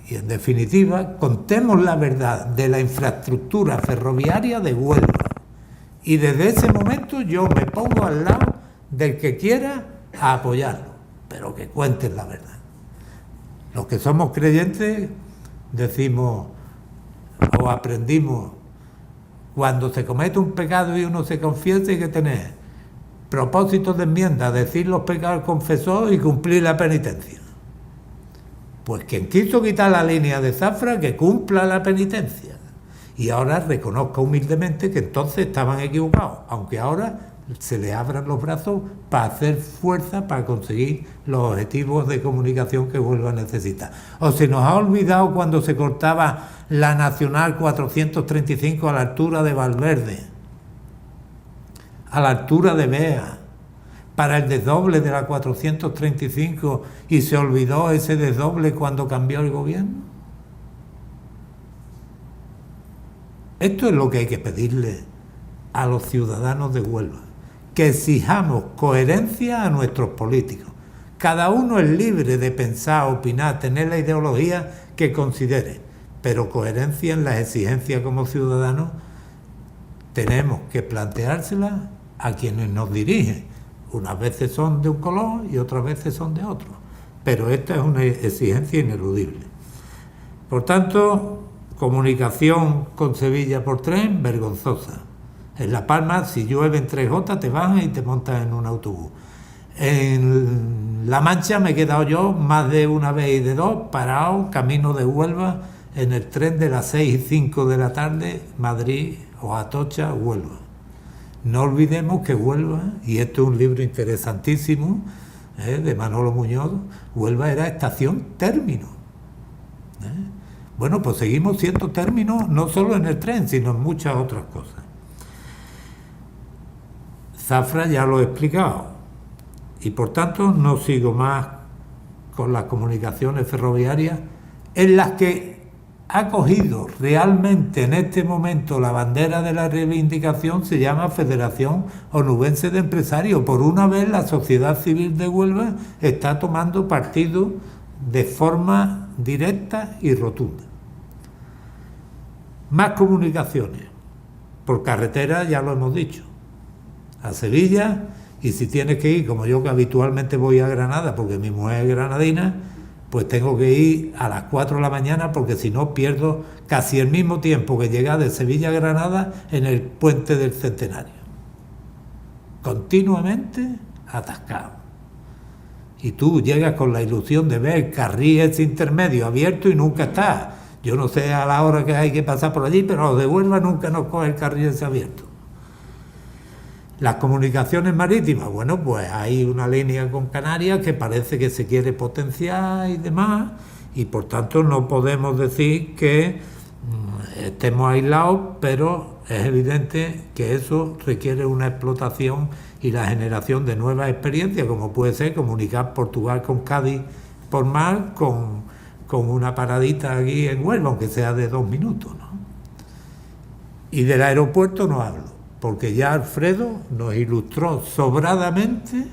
Y en definitiva, contemos la verdad de la infraestructura ferroviaria de Huelva. Y desde ese momento yo me pongo al lado del que quiera apoyarlo. pero que cuenten la verdad. Los que somos creyentes decimos o aprendimos, cuando se comete un pecado y uno se confiesa, hay que tener propósitos de enmienda, decir los pecados confesó y cumplir la penitencia. Pues quien quiso quitar la línea de Zafra, que cumpla la penitencia. Y ahora reconozca humildemente que entonces estaban equivocados, aunque ahora se les abran los brazos para hacer fuerza para conseguir los objetivos de comunicación que Huelva necesita. O se nos ha olvidado cuando se cortaba la Nacional 435 a la altura de Valverde, a la altura de Bea, para el desdoble de la 435, y se olvidó ese desdoble cuando cambió el gobierno. Esto es lo que hay que pedirle a los ciudadanos de Huelva, que exijamos coherencia a nuestros políticos. Cada uno es libre de pensar, opinar, tener la ideología que considere, pero coherencia en las exigencias como ciudadanos tenemos que planteársela a quienes nos dirigen. Unas veces son de un color y otras veces son de otro, pero esta es una exigencia ineludible. Por tanto, comunicación con Sevilla por tren, vergonzosa. En La Palma, si llueve en 3J, te bajas y te montas en un autobús. En La Mancha me he quedado yo más de una vez y de dos, parado, camino de Huelva, en el tren de las 6 y 5 de la tarde, Madrid o Atocha, Huelva. No olvidemos que Huelva, y esto es un libro interesantísimo, de Manolo Muñoz, Huelva era estación término. Bueno, pues seguimos siendo términos no solo en el tren, sino en muchas otras cosas. Zafra ya lo he explicado, y por tanto no sigo más con las comunicaciones ferroviarias, en las que ha cogido realmente en este momento la bandera de la reivindicación, se llama Federación Onubense de Empresarios. Por una vez la sociedad civil de Huelva está tomando partido de forma directa y rotunda. Más comunicaciones. Por carretera ya lo hemos dicho. A Sevilla, y si tienes que ir, como yo que habitualmente voy a Granada, porque mi mujer es granadina, pues tengo que ir a las 4 de la mañana, porque si no pierdo casi el mismo tiempo que llegar de Sevilla a Granada en el puente del Centenario. Continuamente atascado. Y tú llegas con la ilusión de ver carriles intermedios abiertos y nunca está. Yo no sé a la hora que hay que pasar por allí, pero los de Huelva nunca nos coge el carril ese abierto. Las comunicaciones marítimas, bueno, pues hay una línea con Canarias que parece que se quiere potenciar y demás, y por tanto no podemos decir que estemos aislados, pero es evidente que eso requiere una explotación y la generación de nuevas experiencias, como puede ser comunicar Portugal con Cádiz por mar con una paradita aquí en Huelva, aunque sea de 2 minutos, ¿no? Y del aeropuerto no hablo, porque ya Alfredo nos ilustró sobradamente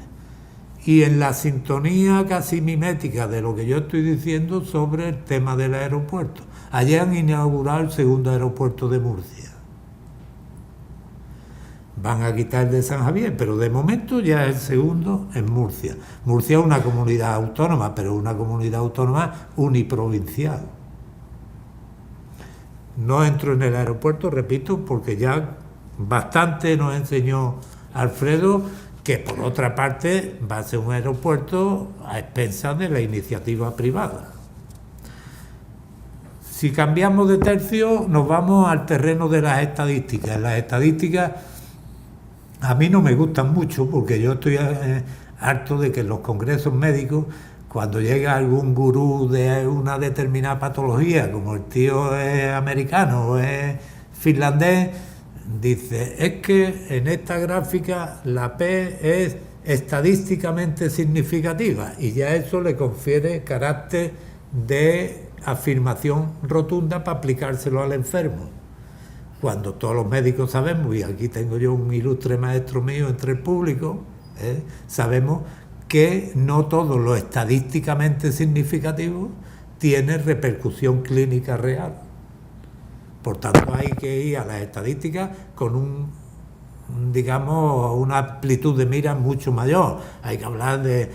y en la sintonía casi mimética de lo que yo estoy diciendo sobre el tema del aeropuerto. Ayer han inaugurado el segundo aeropuerto de Murcia. Van a quitar el de San Javier, pero de momento ya es el segundo en Murcia. Murcia es una comunidad autónoma, pero una comunidad autónoma uniprovincial. No entro en el aeropuerto, repito, porque ya bastante nos enseñó Alfredo, que por otra parte va a ser un aeropuerto a expensas de la iniciativa privada. Si cambiamos de tercio, nos vamos al terreno de las estadísticas. Las estadísticas a mí no me gustan mucho, porque yo estoy harto de que en los congresos médicos, cuando llega algún gurú de una determinada patología, como el tío es americano o es finlandés, dice, es que en esta gráfica la P es estadísticamente significativa, y ya eso le confiere carácter de afirmación rotunda para aplicárselo al enfermo. Cuando todos los médicos sabemos, y aquí tengo yo un ilustre maestro mío entre el público, sabemos que no todo lo estadísticamente significativo tiene repercusión clínica real. Por tanto, hay que ir a las estadísticas con un digamos, una amplitud de mira mucho mayor. Hay que hablar de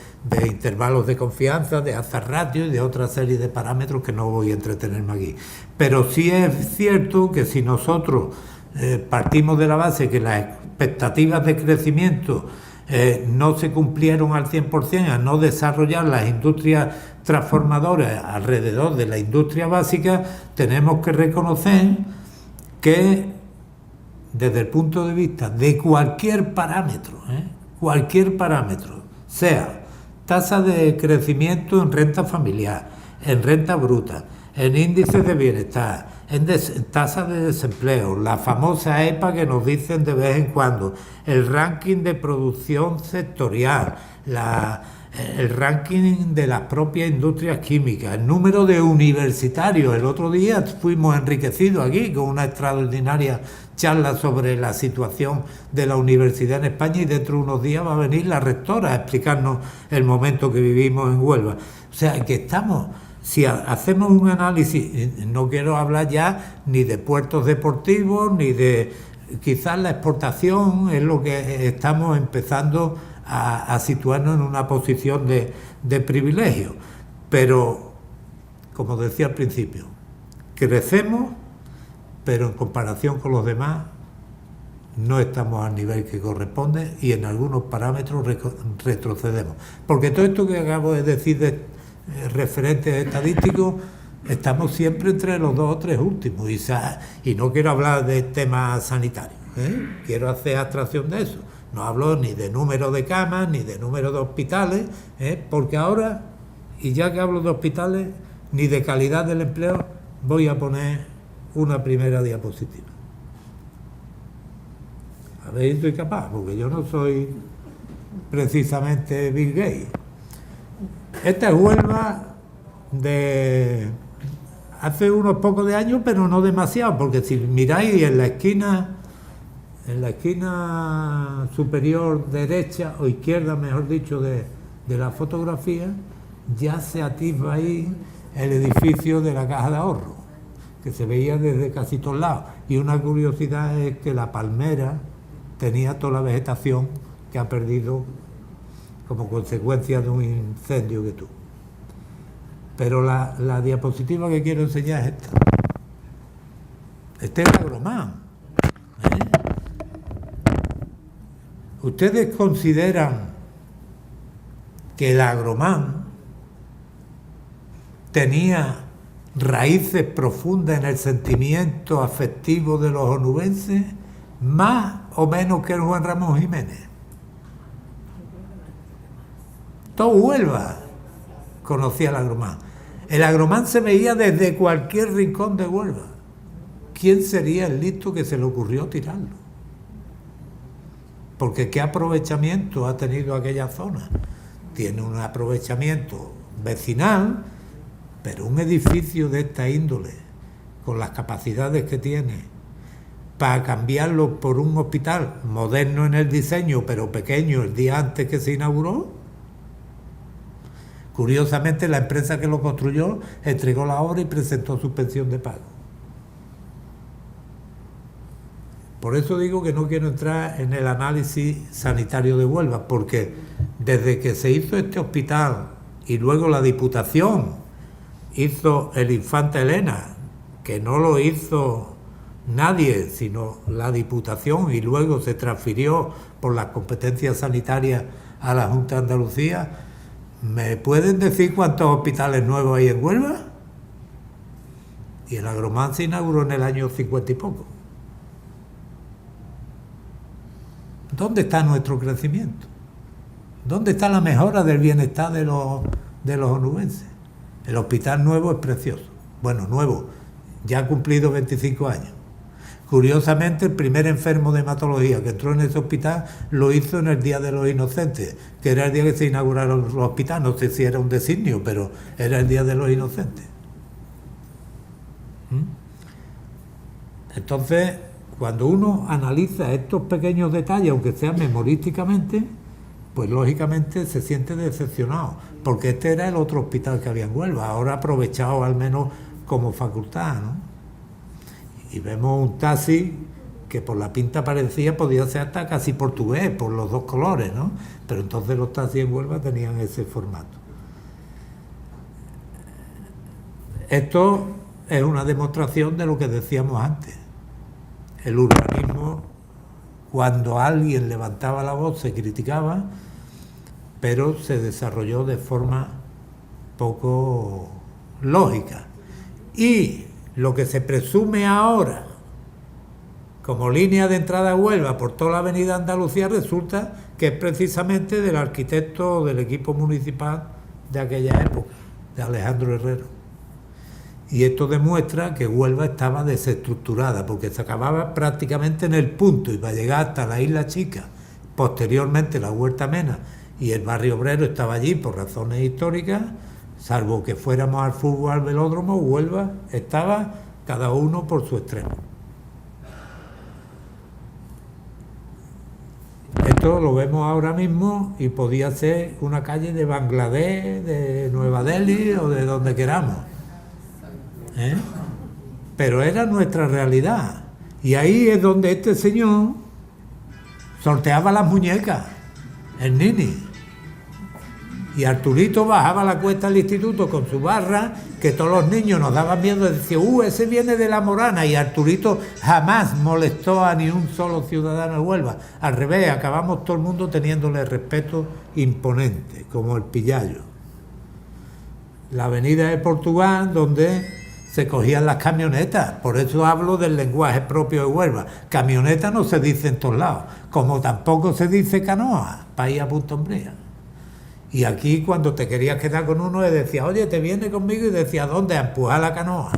intervalos de confianza, de hazard ratio y de otra serie de parámetros que no voy a entretenerme aquí. Pero sí es cierto que si nosotros partimos de la base que las expectativas de crecimiento no se cumplieron al 100%, a no desarrollar las industrias transformadoras alrededor de la industria básica, tenemos que reconocer que desde el punto de vista de cualquier parámetro, sea tasa de crecimiento en renta familiar, en renta bruta, en índices de bienestar, en tasa de desempleo, la famosa EPA que nos dicen de vez en cuando, el ranking de producción sectorial, el ranking de las propias industrias químicas, el número de universitarios. El otro día fuimos enriquecidos aquí con una extraordinaria charla sobre la situación de la universidad en España, y dentro de unos días va a venir la rectora a explicarnos el momento que vivimos en Huelva. O sea, que estamos... Si hacemos un análisis, no quiero hablar ya ni de puertos deportivos, ni de... Quizás la exportación es lo que estamos empezando a situarnos en una posición de privilegio. Pero, como decía al principio, crecemos, pero en comparación con los demás no estamos al nivel que corresponde y en algunos parámetros retrocedemos. Porque todo esto que acabo de decir de referentes estadísticos, estamos siempre entre los 2 o 3 últimos, y no quiero hablar de temas sanitarios, quiero hacer abstracción de eso, no hablo ni de número de camas ni de número de hospitales, porque ahora, y ya que hablo de hospitales, ni de calidad del empleo, voy a poner una primera diapositiva. A ver si soy capaz, porque yo no soy precisamente Bill Gates. Esta es Huelva de hace unos pocos de años, pero no demasiado, porque si miráis en la esquina superior derecha o izquierda, mejor dicho, de la fotografía, ya se atisba ahí el edificio de la Caja de Ahorro, que se veía desde casi todos lados. Y una curiosidad es que la palmera tenía toda la vegetación que ha perdido como consecuencia de un incendio que tuvo. Pero la diapositiva que quiero enseñar es esta. Este es el Agromán. ¿Ustedes consideran que el Agromán tenía raíces profundas en el sentimiento afectivo de los onubenses, más o menos que el Juan Ramón Jiménez? Todo Huelva conocía el Agromán. El Agromán se veía desde cualquier rincón de Huelva. ¿Quién sería el listo que se le ocurrió tirarlo? Porque ¿qué aprovechamiento ha tenido aquella zona? Tiene un aprovechamiento vecinal, pero un edificio de esta índole, con las capacidades que tiene, para cambiarlo por un hospital moderno en el diseño, pero pequeño el día antes que se inauguró. Curiosamente, la empresa que lo construyó entregó la obra y presentó suspensión de pago. Por eso digo que no quiero entrar en el análisis sanitario de Huelva, porque desde que se hizo este hospital y luego la Diputación hizo el Infanta Elena, que no lo hizo nadie, sino la Diputación, y luego se transfirió por las competencias sanitarias a la Junta de Andalucía, ¿me pueden decir cuántos hospitales nuevos hay en Huelva? Y el Agromán se inauguró en el año 50 y poco. ¿Dónde está nuestro crecimiento? ¿Dónde está la mejora del bienestar de los onubenses? El hospital nuevo es precioso. Bueno, nuevo, ya ha cumplido 25 años. Curiosamente, el primer enfermo de hematología que entró en ese hospital lo hizo en el Día de los Inocentes, que era el día que se inauguraron los hospitales. No sé si era un designio, pero era el Día de los Inocentes. Entonces, cuando uno analiza estos pequeños detalles, aunque sean memorísticamente, pues lógicamente se siente decepcionado, porque este era el otro hospital que había en Huelva, ahora aprovechado al menos como facultad, ¿no? Y vemos un taxi que por la pinta parecía, podía ser hasta casi portugués, por los dos colores, ¿no? Pero entonces los taxis en Huelva tenían ese formato. Esto es una demostración de lo que decíamos antes. El urbanismo, cuando alguien levantaba la voz, se criticaba, pero se desarrolló de forma poco lógica. Y lo que se presume ahora como línea de entrada a Huelva por toda la avenida Andalucía resulta que es precisamente del arquitecto del equipo municipal de aquella época, de Alejandro Herrero. Y esto demuestra que Huelva estaba desestructurada, porque se acababa prácticamente en el punto y para llegar hasta la Isla Chica, posteriormente la Huerta Mena y el barrio obrero estaba allí por razones históricas, salvo que fuéramos al fútbol, al velódromo, Huelva estaba cada uno por su extremo. Esto lo vemos ahora mismo y podía ser una calle de Bangladesh, de Nueva Delhi o de donde queramos. Pero era nuestra realidad. Y ahí es donde este señor sorteaba las muñecas, el Nini. Y Arturito bajaba la cuesta al instituto con su barra, que todos los niños nos daban miedo y decían, ese viene de La Morana. Y Arturito jamás molestó a ni un solo ciudadano de Huelva. Al revés, acabamos todo el mundo teniéndole respeto imponente, como el Pillallo. La avenida de Portugal, donde se cogían las camionetas, por eso hablo del lenguaje propio de Huelva. Camioneta no se dice en todos lados, como tampoco se dice canoa, para ir a Punta Umbría. Y aquí cuando te querías quedar con uno le decías, oye, te viene conmigo, y decía, ¿dónde? A empujar la canoa.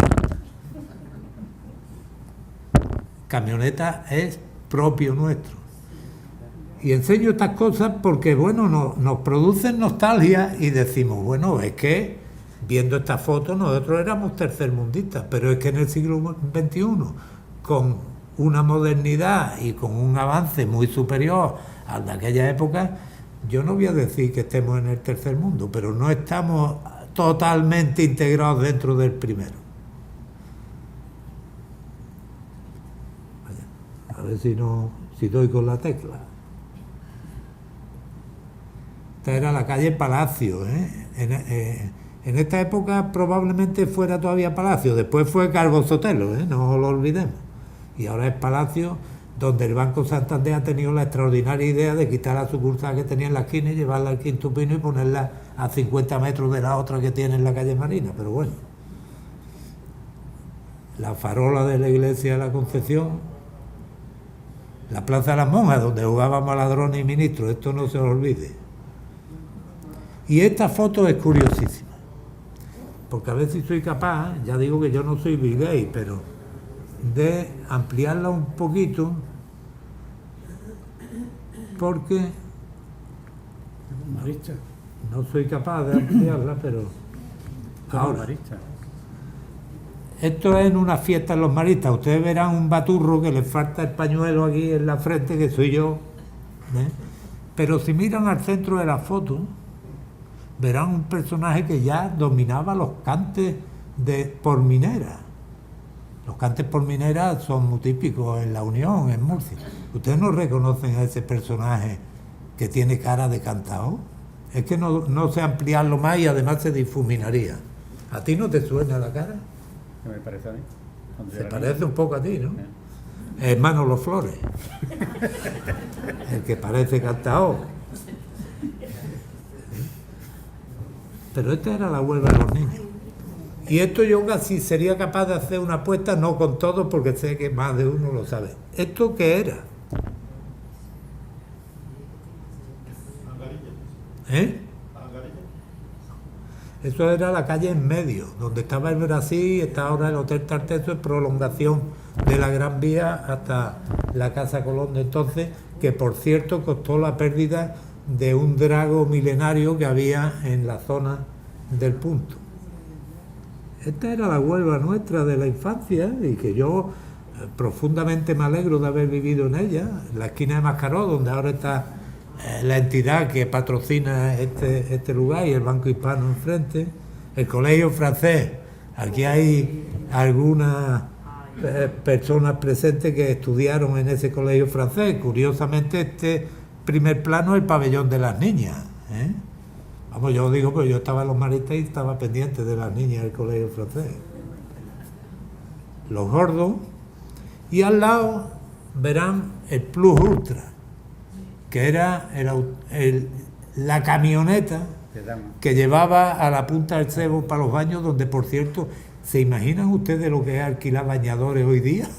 Camioneta es propio nuestro. Y enseño estas cosas porque, bueno, nos producen nostalgia y decimos, bueno, es que viendo esta foto nosotros éramos tercermundistas, pero es que en el siglo XXI, con una modernidad y con un avance muy superior al de aquella época, yo no voy a decir que estemos en el tercer mundo, pero no estamos totalmente integrados dentro del primero. A ver si doy con la tecla. Esta era la calle Palacio, en esta época probablemente fuera todavía Palacio, después fue Calvo Sotelo, no lo olvidemos. Y ahora es Palacio, donde el Banco Santander ha tenido la extraordinaria idea de quitar la sucursal que tenía en la esquina y llevarla al Quinto Pino y ponerla a 50 metros de la otra que tiene en la calle Marina, pero bueno. La farola de la iglesia de la Concepción, la Plaza de las Monjas, donde jugábamos a ladrones y ministros, esto no se os olvide. Y esta foto es curiosísima, porque a ver si soy capaz, ya digo que yo no soy Bill Gates, pero de ampliarla un poquito, porque no soy capaz de ampliarla, pero ahora. Esto es en una fiesta en los maristas. Ustedes verán un baturro que le falta el pañuelo aquí en la frente, que soy yo, pero si miran al centro de la foto verán un personaje que ya dominaba los cantes por minera. Los cantes por minera son muy típicos en La Unión, en Murcia. ¿Ustedes no reconocen a ese personaje que tiene cara de cantao? Es que no sé ampliarlo más y además se difuminaría. ¿A ti no te suena la cara? ¿Qué me parece a mí? Se parece un poco a ti, ¿no? Es Manolo Flores, el que parece cantao. Pero esta era la Huelva de los niños. Y esto yo casi sería capaz de hacer una apuesta, no con todos, porque sé que más de uno lo sabe. ¿Esto qué era? Eso era la calle en medio, donde estaba el Brasil, está ahora el Hotel Tarteso, en prolongación de la Gran Vía hasta la Casa Colón de entonces, que por cierto costó la pérdida de un drago milenario que había en la zona del punto. Esta era la Huelva nuestra de la infancia y que yo profundamente me alegro de haber vivido en ella, en la esquina de Mascaró, donde ahora está la entidad que patrocina este lugar y el Banco Hispano enfrente, el Colegio Francés. Aquí hay alguna personas presentes que estudiaron en ese colegio francés. Curiosamente, este primer plano es el pabellón de las niñas, ¿eh? Vamos, yo digo, pero yo estaba en los Maristas y estaba pendiente de las niñas del colegio francés. Los gordos. Y al lado verán el Plus Ultra, que era la camioneta que llevaba a la Punta del Cebo para los baños, donde, por cierto, ¿se imaginan ustedes lo que es alquilar bañadores hoy día?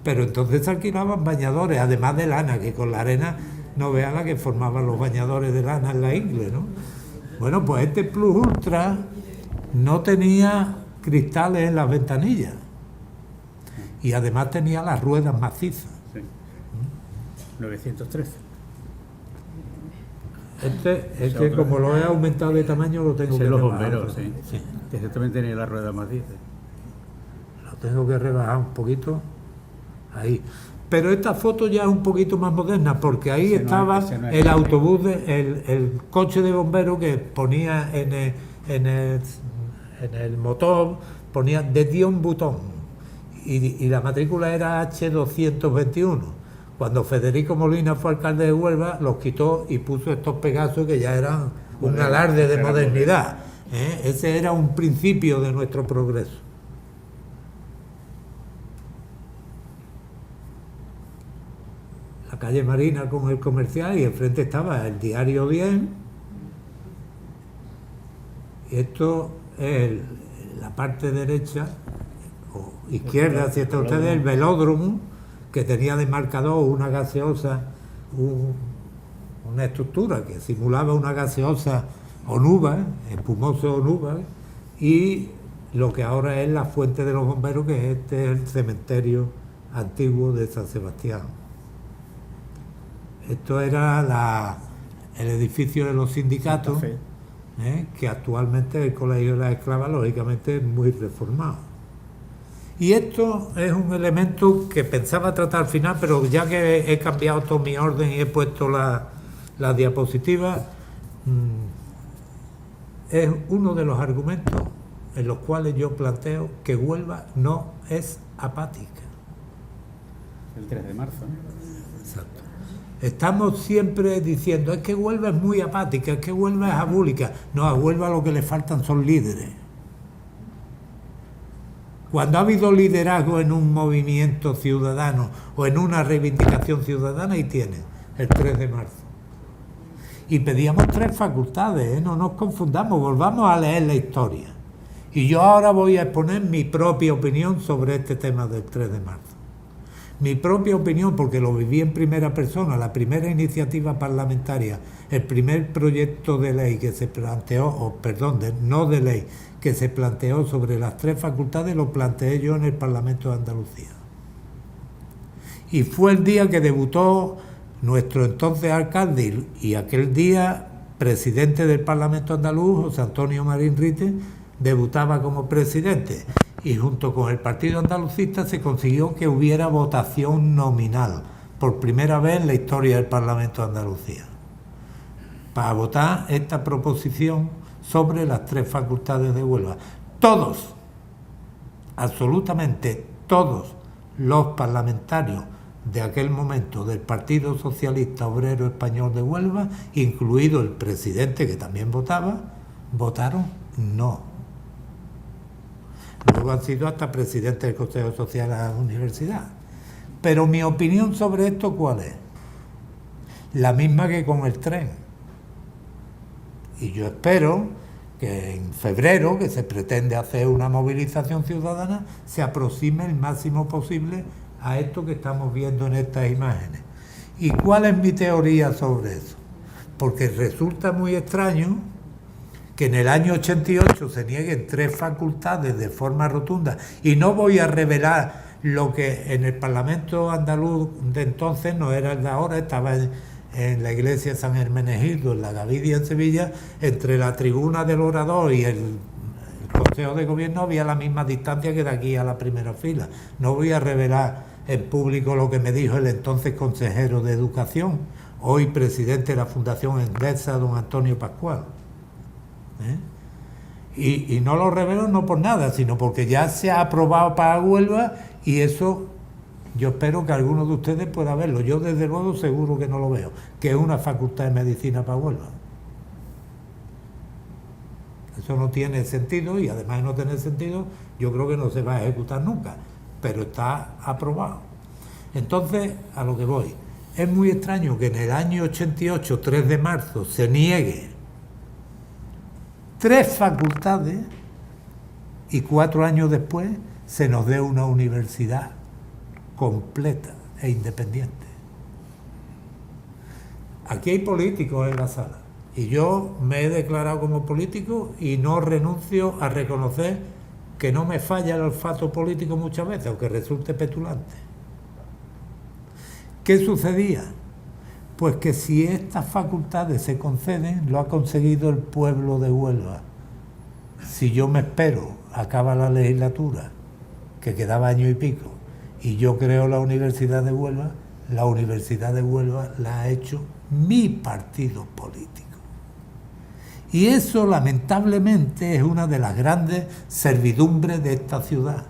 Pero entonces se alquilaban bañadores, además de lana, que con la arena no vea la que formaban los bañadores de lana en la ingle, ¿no? Bueno, pues este Plus Ultra no tenía cristales en las ventanillas y además tenía las ruedas macizas. Sí. 913. Este como lo he aumentado de tamaño, lo tengo que los rebajar. bomberos, sí. Ese también tenía las ruedas macizas. Lo tengo que rebajar un poquito. Ahí. Pero esta foto ya es un poquito más moderna, porque ahí estaba el autobús, el coche de bomberos que ponía en el motor, ponía de Dion Butón, y la matrícula era H221. Cuando Federico Molina fue alcalde de Huelva, los quitó y puso estos Pegasos que ya eran un alarde de modernidad, ¿eh? Ese era un principio de nuestro progreso. La calle Marina con el Comercial, y enfrente estaba el Diario 10. Y esto es la parte derecha o izquierda, si está ustedes, el velódromo, que tenía de marcador una gaseosa, una estructura que simulaba una gaseosa Onuba, espumoso Onuba, y lo que ahora es la fuente de los bomberos, que es el cementerio antiguo de San Sebastián. Esto era el edificio de los sindicatos, que actualmente el Colegio de las Esclavas, lógicamente, es muy reformado. Y esto es un elemento que pensaba tratar al final, pero ya que he cambiado todo mi orden y he puesto la diapositiva, es uno de los argumentos en los cuales yo planteo que Huelva no es apática. El 3 de marzo, ¿no? Exacto. Estamos siempre diciendo, es que Huelva es muy apática, es que Huelva es abúlica. No, a Huelva lo que le faltan son líderes. Cuando ha habido liderazgo en un movimiento ciudadano o en una reivindicación ciudadana, ahí tienen, el 3 de marzo. Y pedíamos 3 facultades, ¿eh? No nos confundamos, volvamos a leer la historia. Y yo ahora voy a exponer mi propia opinión sobre este tema del 3 de marzo. Mi propia opinión, porque lo viví en primera persona, la primera iniciativa parlamentaria, el primer proyecto de ley que se planteó, no de ley, que se planteó sobre las 3 facultades, lo planteé yo en el Parlamento de Andalucía. Y fue el día que debutó nuestro entonces alcalde y aquel día presidente del Parlamento andaluz, José Antonio Marín Rite, debutaba como presidente. Y junto con el Partido Andalucista se consiguió que hubiera votación nominal, por primera vez en la historia del Parlamento de Andalucía, para votar esta proposición sobre las 3 facultades de Huelva. Todos, absolutamente todos los parlamentarios de aquel momento del Partido Socialista Obrero Español de Huelva, incluido el presidente que también votaba, votaron no. Luego han sido hasta presidente del Consejo Social de la Universidad. Pero mi opinión sobre esto, ¿cuál es? La misma que con el tren. Y yo espero que en febrero, que se pretende hacer una movilización ciudadana, se aproxime el máximo posible a esto que estamos viendo en estas imágenes. ¿Y cuál es mi teoría sobre eso? Porque resulta muy extraño que en el año 88 se nieguen 3 facultades de forma rotunda, y no voy a revelar lo que en el Parlamento andaluz de entonces, no era el de ahora, estaba en la iglesia de San Hermenegildo, en la Gavidia en Sevilla, entre la tribuna del orador y el Consejo de Gobierno había la misma distancia que de aquí a la primera fila. No voy a revelar en público lo que me dijo el entonces consejero de Educación, hoy presidente de la Fundación Endesa, don Antonio Pascual. Y no lo revelo no por nada, sino porque ya se ha aprobado para Huelva y eso yo espero que alguno de ustedes pueda verlo. Yo desde luego seguro que no lo veo, que es una facultad de medicina para Huelva. Eso no tiene sentido y además de no tener sentido, yo creo que no se va a ejecutar nunca, pero está aprobado. Entonces, a lo que voy, es muy extraño que en el año 88, 3 de marzo, se niegue 3 facultades y 4 años después se nos dé una universidad completa e independiente. Aquí hay políticos en la sala y yo me he declarado como político y no renuncio a reconocer que no me falla el olfato político muchas veces, aunque resulte petulante. ¿Qué sucedía? Pues que si estas facultades se conceden, lo ha conseguido el pueblo de Huelva. Si yo me espero, acaba la legislatura, que quedaba año y pico, y yo creo la Universidad de Huelva, la Universidad de Huelva la ha hecho mi partido político. Y eso, lamentablemente, es una de las grandes servidumbres de esta ciudad.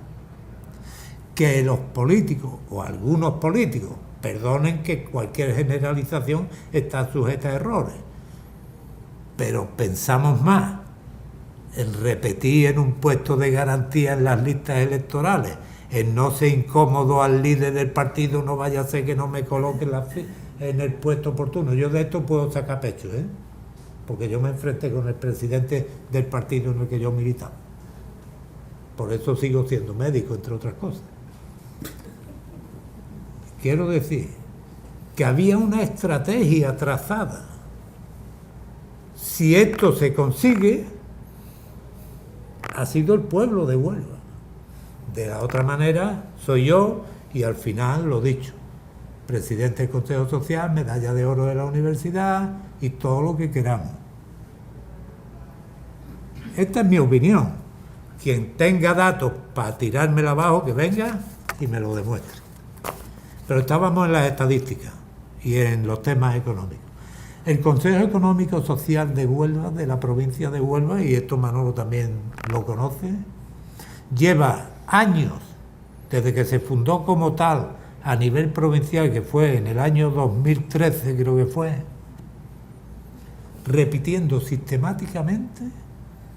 Que los políticos, o algunos políticos, perdonen que cualquier generalización está sujeta a errores, pero pensamos más en repetir en un puesto de garantía en las listas electorales, en no ser incómodo al líder del partido, no vaya a ser que no me coloque en el puesto oportuno. Yo de esto puedo sacar pecho, porque yo me enfrenté con el presidente del partido en el que yo militaba. Por eso sigo siendo médico, entre otras cosas. Quiero decir que había una estrategia trazada. Si esto se consigue, ha sido el pueblo de Huelva. De la otra manera, soy yo y al final, lo dicho, presidente del Consejo Social, medalla de oro de la universidad y todo lo que queramos. Esta es mi opinión. Quien tenga datos para tirármela abajo, que venga y me lo demuestre. Pero estábamos en las estadísticas y en los temas económicos. El Consejo Económico Social de Huelva, de la provincia de Huelva, y esto Manolo también lo conoce, lleva años, desde que se fundó como tal a nivel provincial, que fue en el año 2013, creo que fue, repitiendo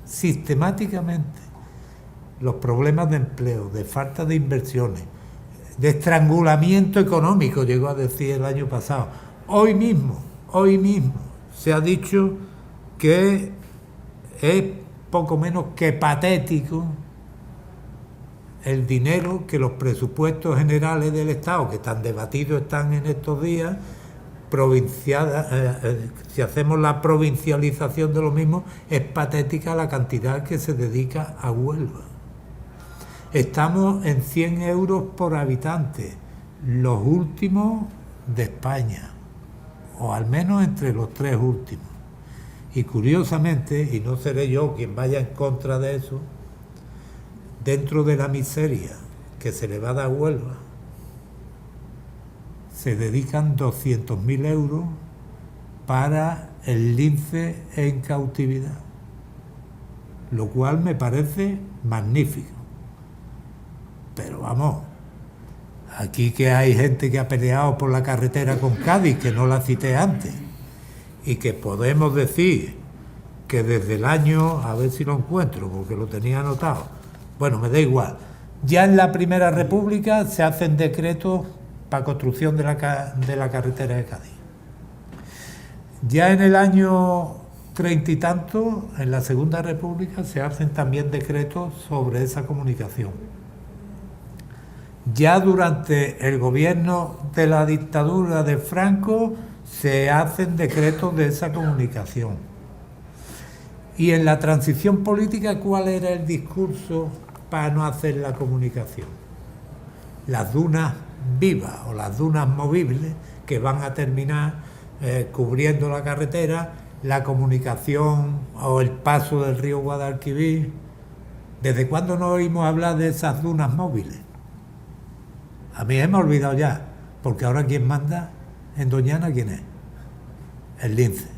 sistemáticamente los problemas de empleo, de falta de inversiones, de estrangulamiento económico, llegó a decir el año pasado. Hoy mismo se ha dicho que es poco menos que patético el dinero que los presupuestos generales del Estado, que tan debatidos están en estos días, si hacemos la provincialización de lo mismo, es patética la cantidad que se dedica a Huelva. Estamos en 100 euros por habitante, los últimos de España, o al menos entre los 3 últimos. Y curiosamente, y no seré yo quien vaya en contra de eso, dentro de la miseria que se le va a dar a Huelva, se dedican 200.000 euros para el lince en cautividad, lo cual me parece magnífico. Pero vamos, aquí que hay gente que ha peleado por la carretera con Cádiz, que no la cité antes, y que podemos decir que desde el año, a ver si lo encuentro, porque lo tenía anotado, bueno, me da igual, ya en la Primera República se hacen decretos para construcción de la carretera de Cádiz. Ya en el año 30 y tanto, en la Segunda República, se hacen también decretos sobre esa comunicación. Ya durante el gobierno de la dictadura de Franco se hacen decretos de esa comunicación. Y en la transición política, ¿cuál era el discurso para no hacer la comunicación? Las dunas vivas o las dunas movibles que van a terminar cubriendo la carretera, la comunicación o el paso del río Guadalquivir. ¿Desde cuándo no oímos hablar de esas dunas móviles? A mí me he olvidado ya, porque ahora quien manda en Doñana, ¿quién es? El lince.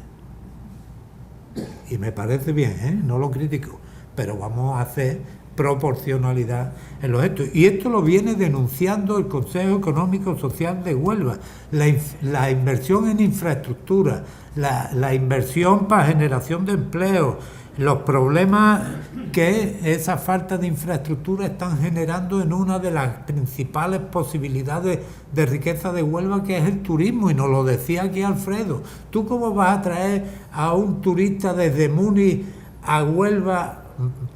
Y me parece bien, no lo critico, pero vamos a hacer proporcionalidad en los hechos. Y esto lo viene denunciando el Consejo Económico Social de Huelva. La inversión en infraestructura, la inversión para generación de empleo, los problemas que esa falta de infraestructura están generando en una de las principales posibilidades de riqueza de Huelva, que es el turismo, y nos lo decía aquí Alfredo. ¿Tú cómo vas a traer a un turista desde Múnich a Huelva?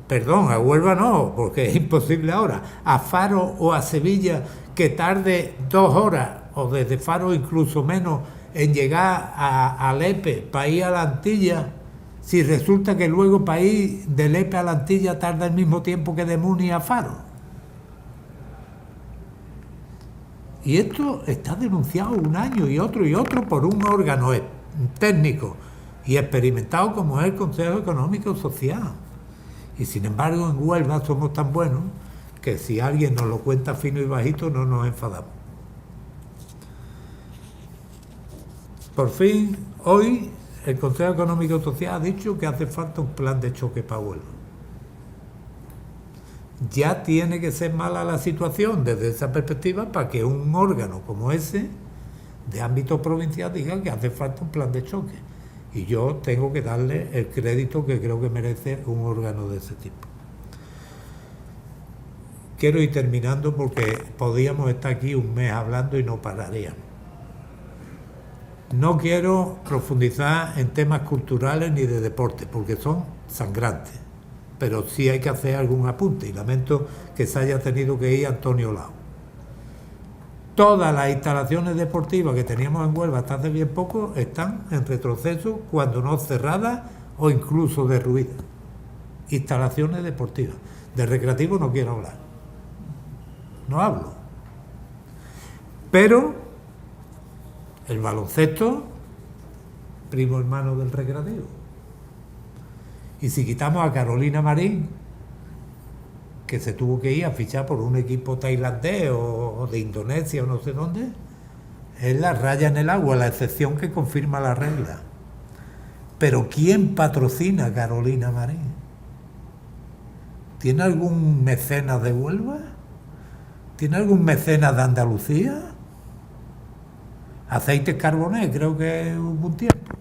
Perdón, a Huelva no, porque es imposible ahora, a Faro o a Sevilla, que tarde 2 horas, o desde Faro incluso menos, en llegar a Lepe para ir a la Antilla, si resulta que luego para ir de Lepe a la Antilla tarda el mismo tiempo que de Múnich a Faro. Y esto está denunciado 1 año y otro por un órgano técnico y experimentado como es el Consejo Económico Social. Y sin embargo en Huelva somos tan buenos que si alguien nos lo cuenta fino y bajito no nos enfadamos. Por fin, hoy el Consejo Económico Social ha dicho que hace falta un plan de choque para Huelva. Ya tiene que ser mala la situación desde esa perspectiva para que un órgano como ese, de ámbito provincial, diga que hace falta un plan de choque. Y yo tengo que darle el crédito que creo que merece un órgano de ese tipo. Quiero ir terminando porque podíamos estar aquí 1 mes hablando y no pararíamos. No quiero profundizar en temas culturales ni de deporte, porque son sangrantes, pero sí hay que hacer algún apunte, y lamento que se haya tenido que ir Antonio Lao. Todas las instalaciones deportivas que teníamos en Huelva hasta hace bien poco están en retroceso, cuando no cerradas o incluso derruidas. Instalaciones deportivas. De recreativo no quiero hablar. No hablo. Pero el baloncesto, primo hermano del recreativo. Y si quitamos a Carolina Marín, que se tuvo que ir a fichar por un equipo tailandés o de Indonesia o no sé dónde, es la raya en el agua, la excepción que confirma la regla. Pero ¿quién patrocina a Carolina Marín? ¿Tiene algún mecenas de Huelva? ¿Tiene algún mecenas de Andalucía? Aceites Carbonés, creo que hubo un tiempo.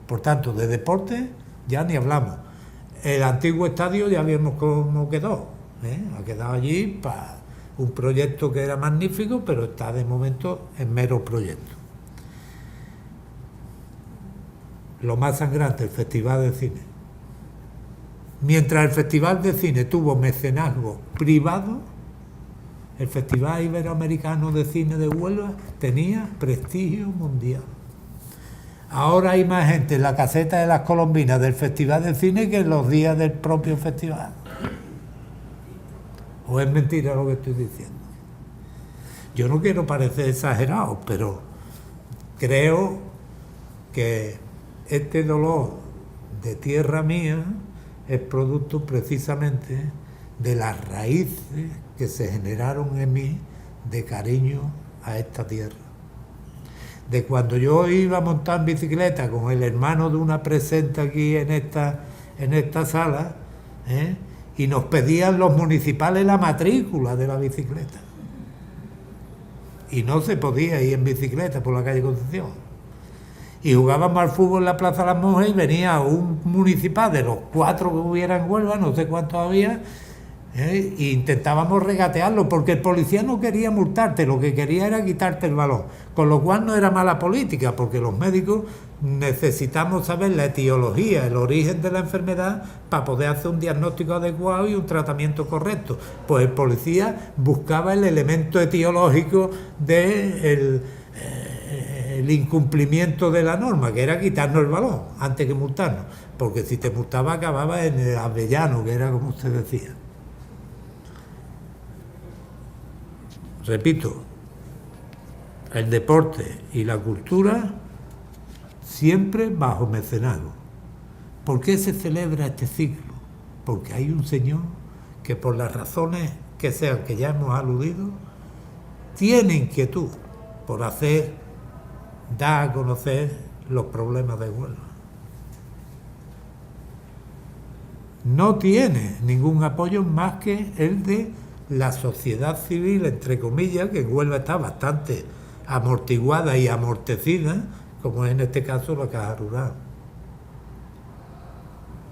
Por tanto, de deporte ya ni hablamos. El antiguo estadio ya vimos cómo quedó. Ha quedado allí para un proyecto que era magnífico, pero está de momento en mero proyecto. Lo más sangrante, el Festival de Cine. Mientras el Festival de Cine tuvo mecenazgo privado, el Festival Iberoamericano de Cine de Huelva tenía prestigio mundial. Ahora hay más gente en la caseta de las Colombinas del Festival de Cine que en los días del propio festival. ¿O es mentira lo que estoy diciendo? Yo no quiero parecer exagerado, pero creo que este dolor de tierra mía es producto precisamente de las raíces que se generaron en mí de cariño a esta tierra. De cuando yo iba a montar en bicicleta con el hermano de una presente aquí en esta sala, y nos pedían los municipales la matrícula de la bicicleta. Y no se podía ir en bicicleta por la calle Concepción. Y jugábamos al fútbol en la Plaza de las Monjas y venía un municipal de los 4 que hubiera en Huelva, no sé cuántos había, e intentábamos regatearlo, porque el policía no quería multarte, lo que quería era quitarte el balón, con lo cual no era mala política, porque los médicos necesitamos saber la etiología, el origen de la enfermedad, para poder hacer un diagnóstico adecuado y un tratamiento correcto. Pues el policía buscaba el elemento etiológico del incumplimiento de la norma, que era quitarnos el balón antes que multarnos, porque si te multaba acababa en el avellano, que era como usted decía. Repito, el deporte y la cultura siempre bajo mecenazgo. ¿Por qué se celebra este ciclo? Porque hay un señor que, por las razones que sean que ya hemos aludido, tiene inquietud por dar a conocer los problemas de Huelva. no tiene ningún apoyo más que el de la sociedad civil, entre comillas, que en Huelva está bastante amortiguada y amortecida, como es en este caso la Caja Rural.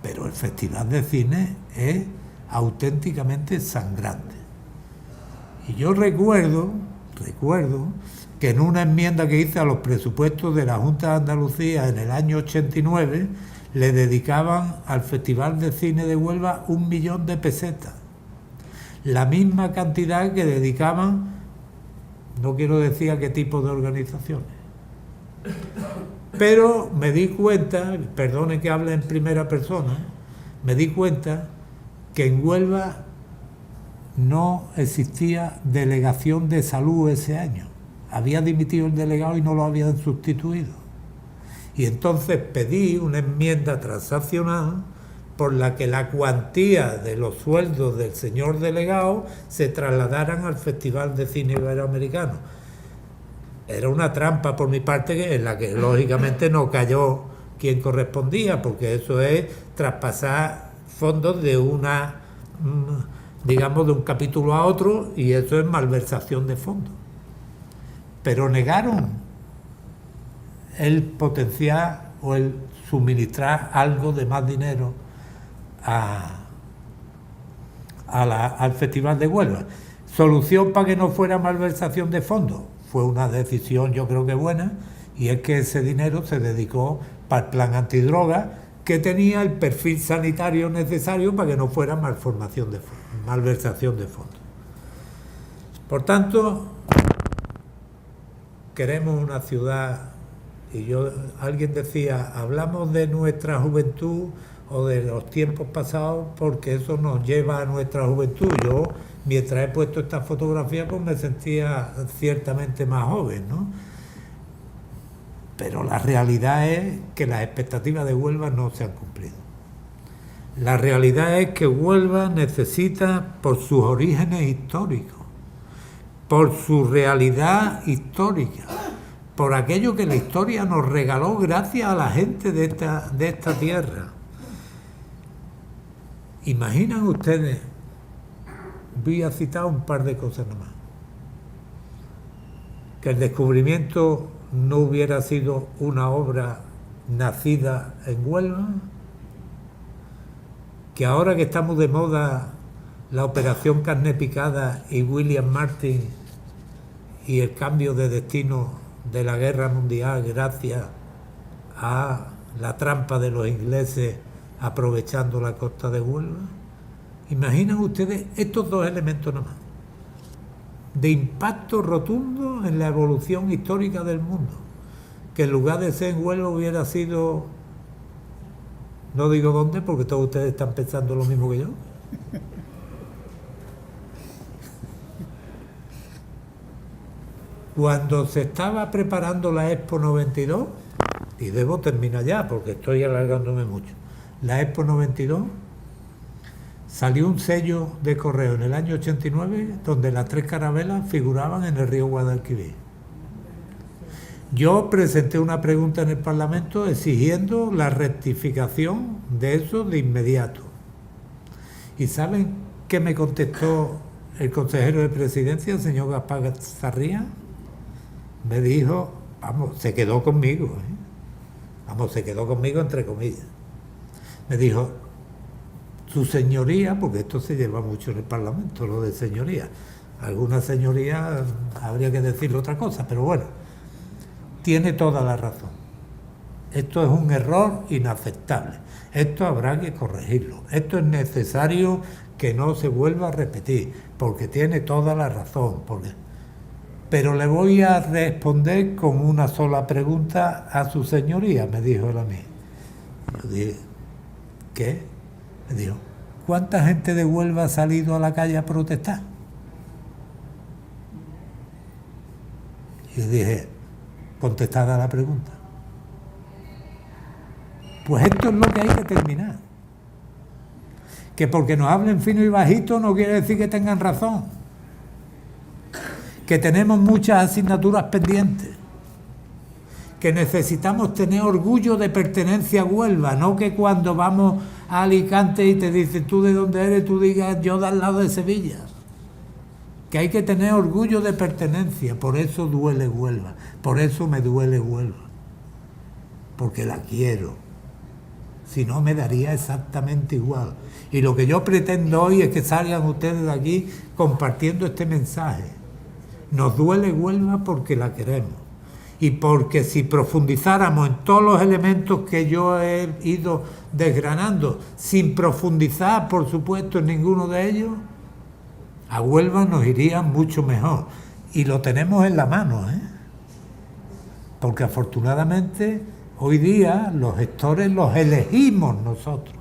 Pero el Festival de Cine es auténticamente sangrante. Y yo recuerdo que en una enmienda que hice a los presupuestos de la Junta de Andalucía en el año 89, le dedicaban al Festival de Cine de Huelva 1 millón de pesetas. La misma cantidad que dedicaban, no quiero decir a qué tipo de organizaciones. Pero me di cuenta, perdone que hable en primera persona, me di cuenta que en Huelva no existía delegación de salud ese año. Había dimitido el delegado y no lo habían sustituido. Y entonces pedí una enmienda transaccional por la que la cuantía de los sueldos del señor delegado se trasladaran al Festival de Cine Iberoamericano. Era una trampa por mi parte en la que lógicamente no cayó quien correspondía, porque eso es traspasar fondos de una, digamos, de un capítulo a otro, y eso es malversación de fondos. Pero negaron el potenciar o el suministrar algo de más dinero al Festival de Huelva. Solución para que no fuera malversación de fondos. Fue una decisión, yo creo que buena, y es que ese dinero se dedicó para el plan antidroga, que tenía el perfil sanitario necesario para que no fuera malversación de fondos. Por tanto, queremos una ciudad, y alguien decía, hablamos de nuestra juventud o de los tiempos pasados porque eso nos lleva a nuestra juventud. Yo, mientras he puesto esta fotografía, pues me sentía ciertamente más joven, ¿no? Pero la realidad es que las expectativas de Huelva no se han cumplido. La realidad es que Huelva necesita, por sus orígenes históricos, por su realidad histórica, por aquello que la historia nos regaló gracias a la gente de esta tierra. ¿Imaginan ustedes? Voy a citar un par de cosas nomás. Que el descubrimiento no hubiera sido una obra nacida en Huelva, que ahora que estamos de moda la operación carne picada y William Martin y el cambio de destino de la guerra mundial gracias a la trampa de los ingleses aprovechando la costa de Huelva. ¿Imaginan ustedes estos dos elementos nomás? De impacto rotundo en la evolución histórica del mundo. Que en lugar de ser en Huelva hubiera sido, no digo dónde, porque todos ustedes están pensando lo mismo que yo. Cuando se estaba preparando la Expo 92, y debo terminar ya porque estoy alargándome mucho, la Expo 92, salió un sello de correo en el año 89 donde las 3 carabelas figuraban en el río Guadalquivir. Yo presenté una pregunta en el Parlamento exigiendo la rectificación de eso de inmediato. ¿Y saben qué me contestó el consejero de Presidencia, el señor Gaspar Zarría? Me dijo, vamos, se quedó conmigo, se quedó conmigo entre comillas. Me dijo, su señoría, porque esto se lleva mucho en el Parlamento, lo de señoría. Alguna señoría habría que decirle otra cosa, pero bueno, tiene toda la razón. Esto es un error inaceptable. Esto habrá que corregirlo. Esto es necesario que no se vuelva a repetir, porque tiene toda la razón. Pero le voy a responder con una sola pregunta a su señoría, me dijo él a mí. Yo dije, ¿qué? Me dijo, ¿cuánta gente de Huelva ha salido a la calle a protestar? Y dije, contestada la pregunta. Pues esto es lo que hay que terminar. Que porque nos hablen fino y bajito no quiere decir que tengan razón. Que tenemos muchas asignaturas pendientes. que necesitamos tener orgullo de pertenencia a Huelva, no que cuando vamos a Alicante y te dicen tú de dónde eres, tú digas yo de al lado de Sevilla. Que hay que tener orgullo de pertenencia, por eso duele Huelva, por eso me duele Huelva, porque la quiero. Si no, me daría exactamente igual. Y lo que yo pretendo hoy es que salgan ustedes de aquí compartiendo este mensaje. Nos duele Huelva porque la queremos. Y porque si profundizáramos en todos los elementos que yo he ido desgranando, sin profundizar, por supuesto, en ninguno de ellos, a Huelva nos iría mucho mejor. Y lo tenemos en la mano, ¿eh? Porque afortunadamente hoy día los gestores los elegimos nosotros.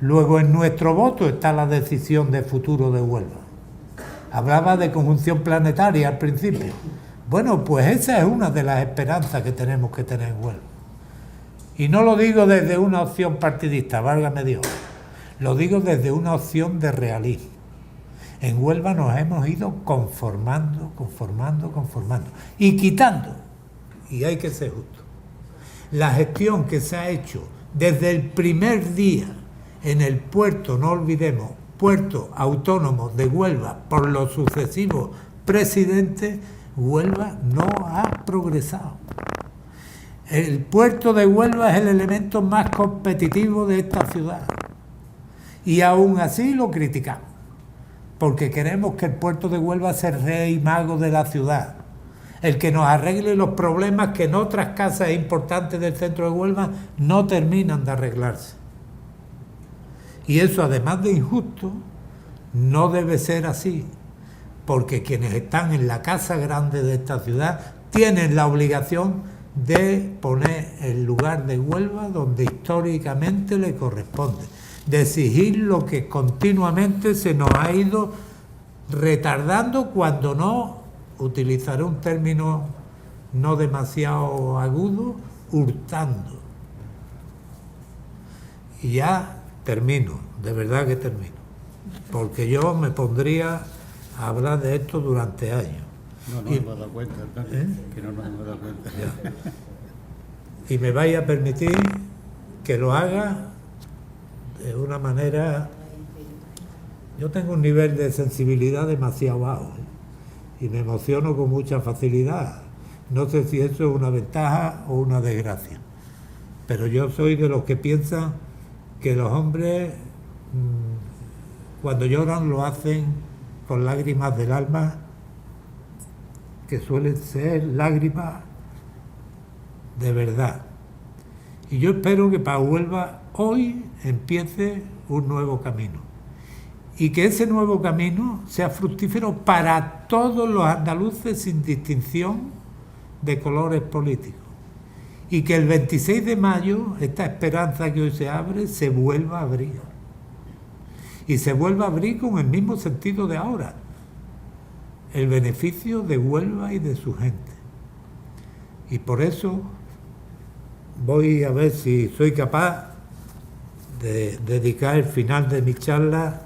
Luego en nuestro voto está la decisión de futuro de Huelva. Hablaba de conjunción planetaria al principio. Bueno, pues esa es una de las esperanzas que tenemos que tener en Huelva. Y no lo digo desde una opción partidista, válgame Dios. Lo digo desde una opción de realismo. En Huelva nos hemos ido conformando y quitando. Y hay que ser justo. La gestión que se ha hecho desde el primer día en el puerto, no olvidemos, puerto autónomo de Huelva, por los sucesivos presidentes, Huelva no ha progresado. El puerto de Huelva es el elemento más competitivo de esta ciudad. Y aún así lo criticamos, porque queremos que el puerto de Huelva sea el rey mago de la ciudad, el que nos arregle los problemas que en otras casas importantes del centro de Huelva no terminan de arreglarse. Y eso, además de injusto, no debe ser así, porque quienes están en la casa grande de esta ciudad tienen la obligación de poner el lugar de Huelva donde históricamente le corresponde, de exigir lo que continuamente se nos ha ido retardando, cuando no, utilizaré un término no demasiado agudo, hurtando. Y ya termino, de verdad que termino, porque yo me pondría a hablar de esto durante años. No nos hemos dado cuenta, que no nos hemos dado cuenta. Ya. Y me vais a permitir que lo haga de una manera... Yo tengo un nivel de sensibilidad demasiado bajo, y me emociono con mucha facilidad. No sé si eso es una ventaja o una desgracia, pero yo soy de los que piensan que los hombres, cuando lloran, lo hacen con lágrimas del alma, que suelen ser lágrimas de verdad. Y yo espero que para Huelva hoy empiece un nuevo camino, y que ese nuevo camino sea fructífero para todos los andaluces sin distinción de colores políticos, y que el 26 de mayo esta esperanza que hoy se abre se vuelva a abrir, y se vuelva a abrir con el mismo sentido de ahora, el beneficio de Huelva y de su gente. Y por eso voy a ver si soy capaz de dedicar el final de mi charla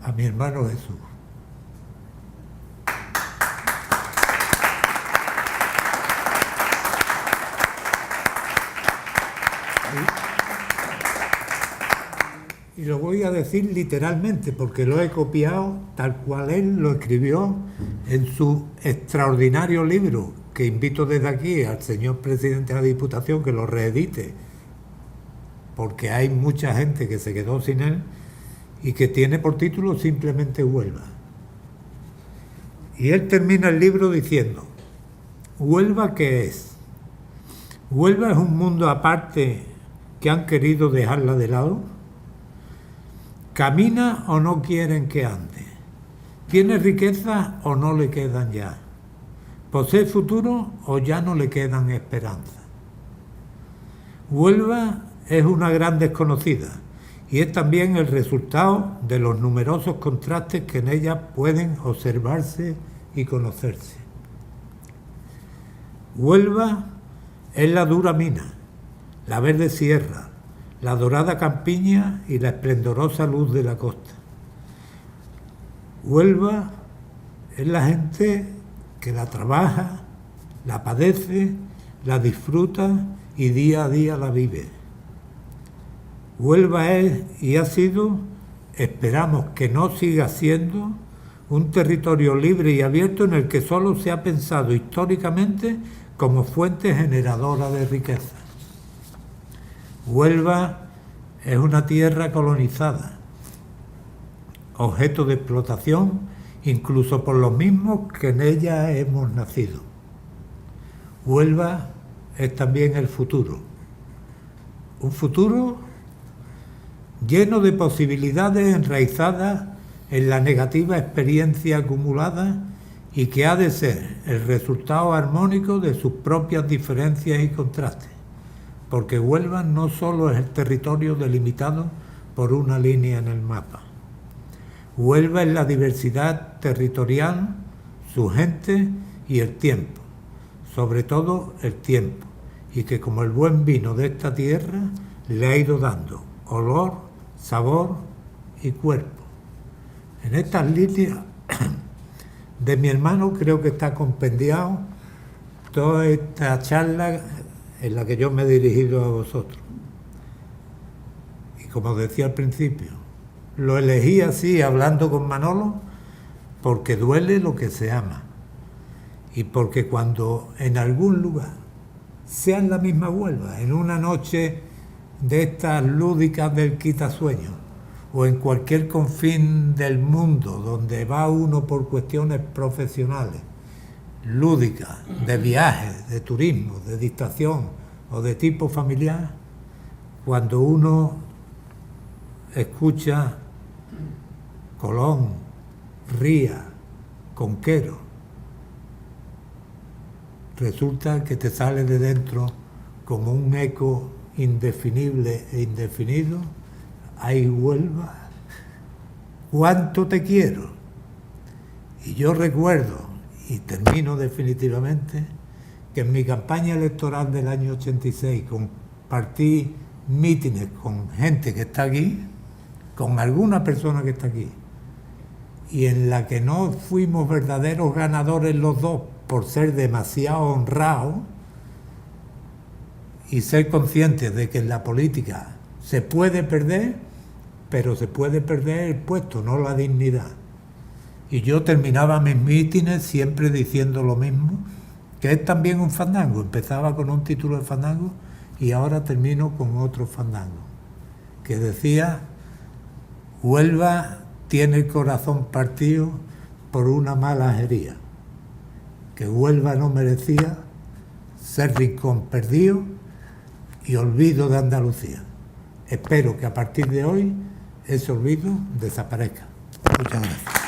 a mi hermano Jesús. Y lo voy a decir literalmente, porque lo he copiado tal cual él lo escribió en su extraordinario libro, que invito desde aquí al señor presidente de la Diputación que lo reedite, porque hay mucha gente que se quedó sin él, y que tiene por título simplemente Huelva. Y él termina el libro diciendo: ¿Huelva qué es? ¿Huelva es un mundo aparte que han querido dejarla de lado? ¿Camina o no quieren que ande? ¿Tiene riqueza o no le quedan ya? ¿Posee futuro o ya no le quedan esperanzas? Huelva es una gran desconocida, y es también el resultado de los numerosos contrastes que en ella pueden observarse y conocerse. Huelva es la dura mina, la verde sierra, la dorada campiña y la esplendorosa luz de la costa. Huelva es la gente que la trabaja, la padece, la disfruta y día a día la vive. Huelva es y ha sido, esperamos que no siga siendo, un territorio libre y abierto en el que solo se ha pensado históricamente como fuente generadora de riqueza. Huelva es una tierra colonizada, objeto de explotación incluso por los mismos que en ella hemos nacido. Huelva es también el futuro, un futuro lleno de posibilidades enraizadas en la negativa experiencia acumulada y que ha de ser el resultado armónico de sus propias diferencias y contrastes, porque Huelva no solo es el territorio delimitado por una línea en el mapa. Huelva es la diversidad territorial, su gente y el tiempo, sobre todo el tiempo, y que como el buen vino de esta tierra le ha ido dando olor, sabor y cuerpo. En estas líneas de mi hermano creo que está compendiado toda esta charla en la que yo me he dirigido a vosotros. Y como decía al principio, lo elegí así hablando con Manolo porque duele lo que se ama y porque cuando en algún lugar, sea en la misma Huelva, en una noche de estas lúdicas del quitasueño o en cualquier confín del mundo donde va uno por cuestiones profesionales, lúdicas, de viajes, de turismo, de distracción o de tipo familiar, cuando uno escucha Colón, Ría, Conquero, resulta que te sale de dentro como un eco indefinible e indefinido. ¡Ay, Huelva! ¡Cuánto te quiero! Y yo recuerdo, y termino definitivamente, que en mi campaña electoral del año 86 compartí mítines con gente que está aquí, con alguna persona que está aquí, y en la que no fuimos verdaderos ganadores los dos por ser demasiado honrados y ser conscientes de que en la política se puede perder, pero se puede perder el puesto, no la dignidad. Y yo terminaba mis mítines siempre diciendo lo mismo, que es también un fandango. Empezaba con un título de fandango y ahora termino con otro fandango, que decía: Huelva tiene el corazón partido por una mala herida, que Huelva no merecía ser rincón perdido y olvido de Andalucía. Espero que a partir de hoy ese olvido desaparezca. Muchas gracias.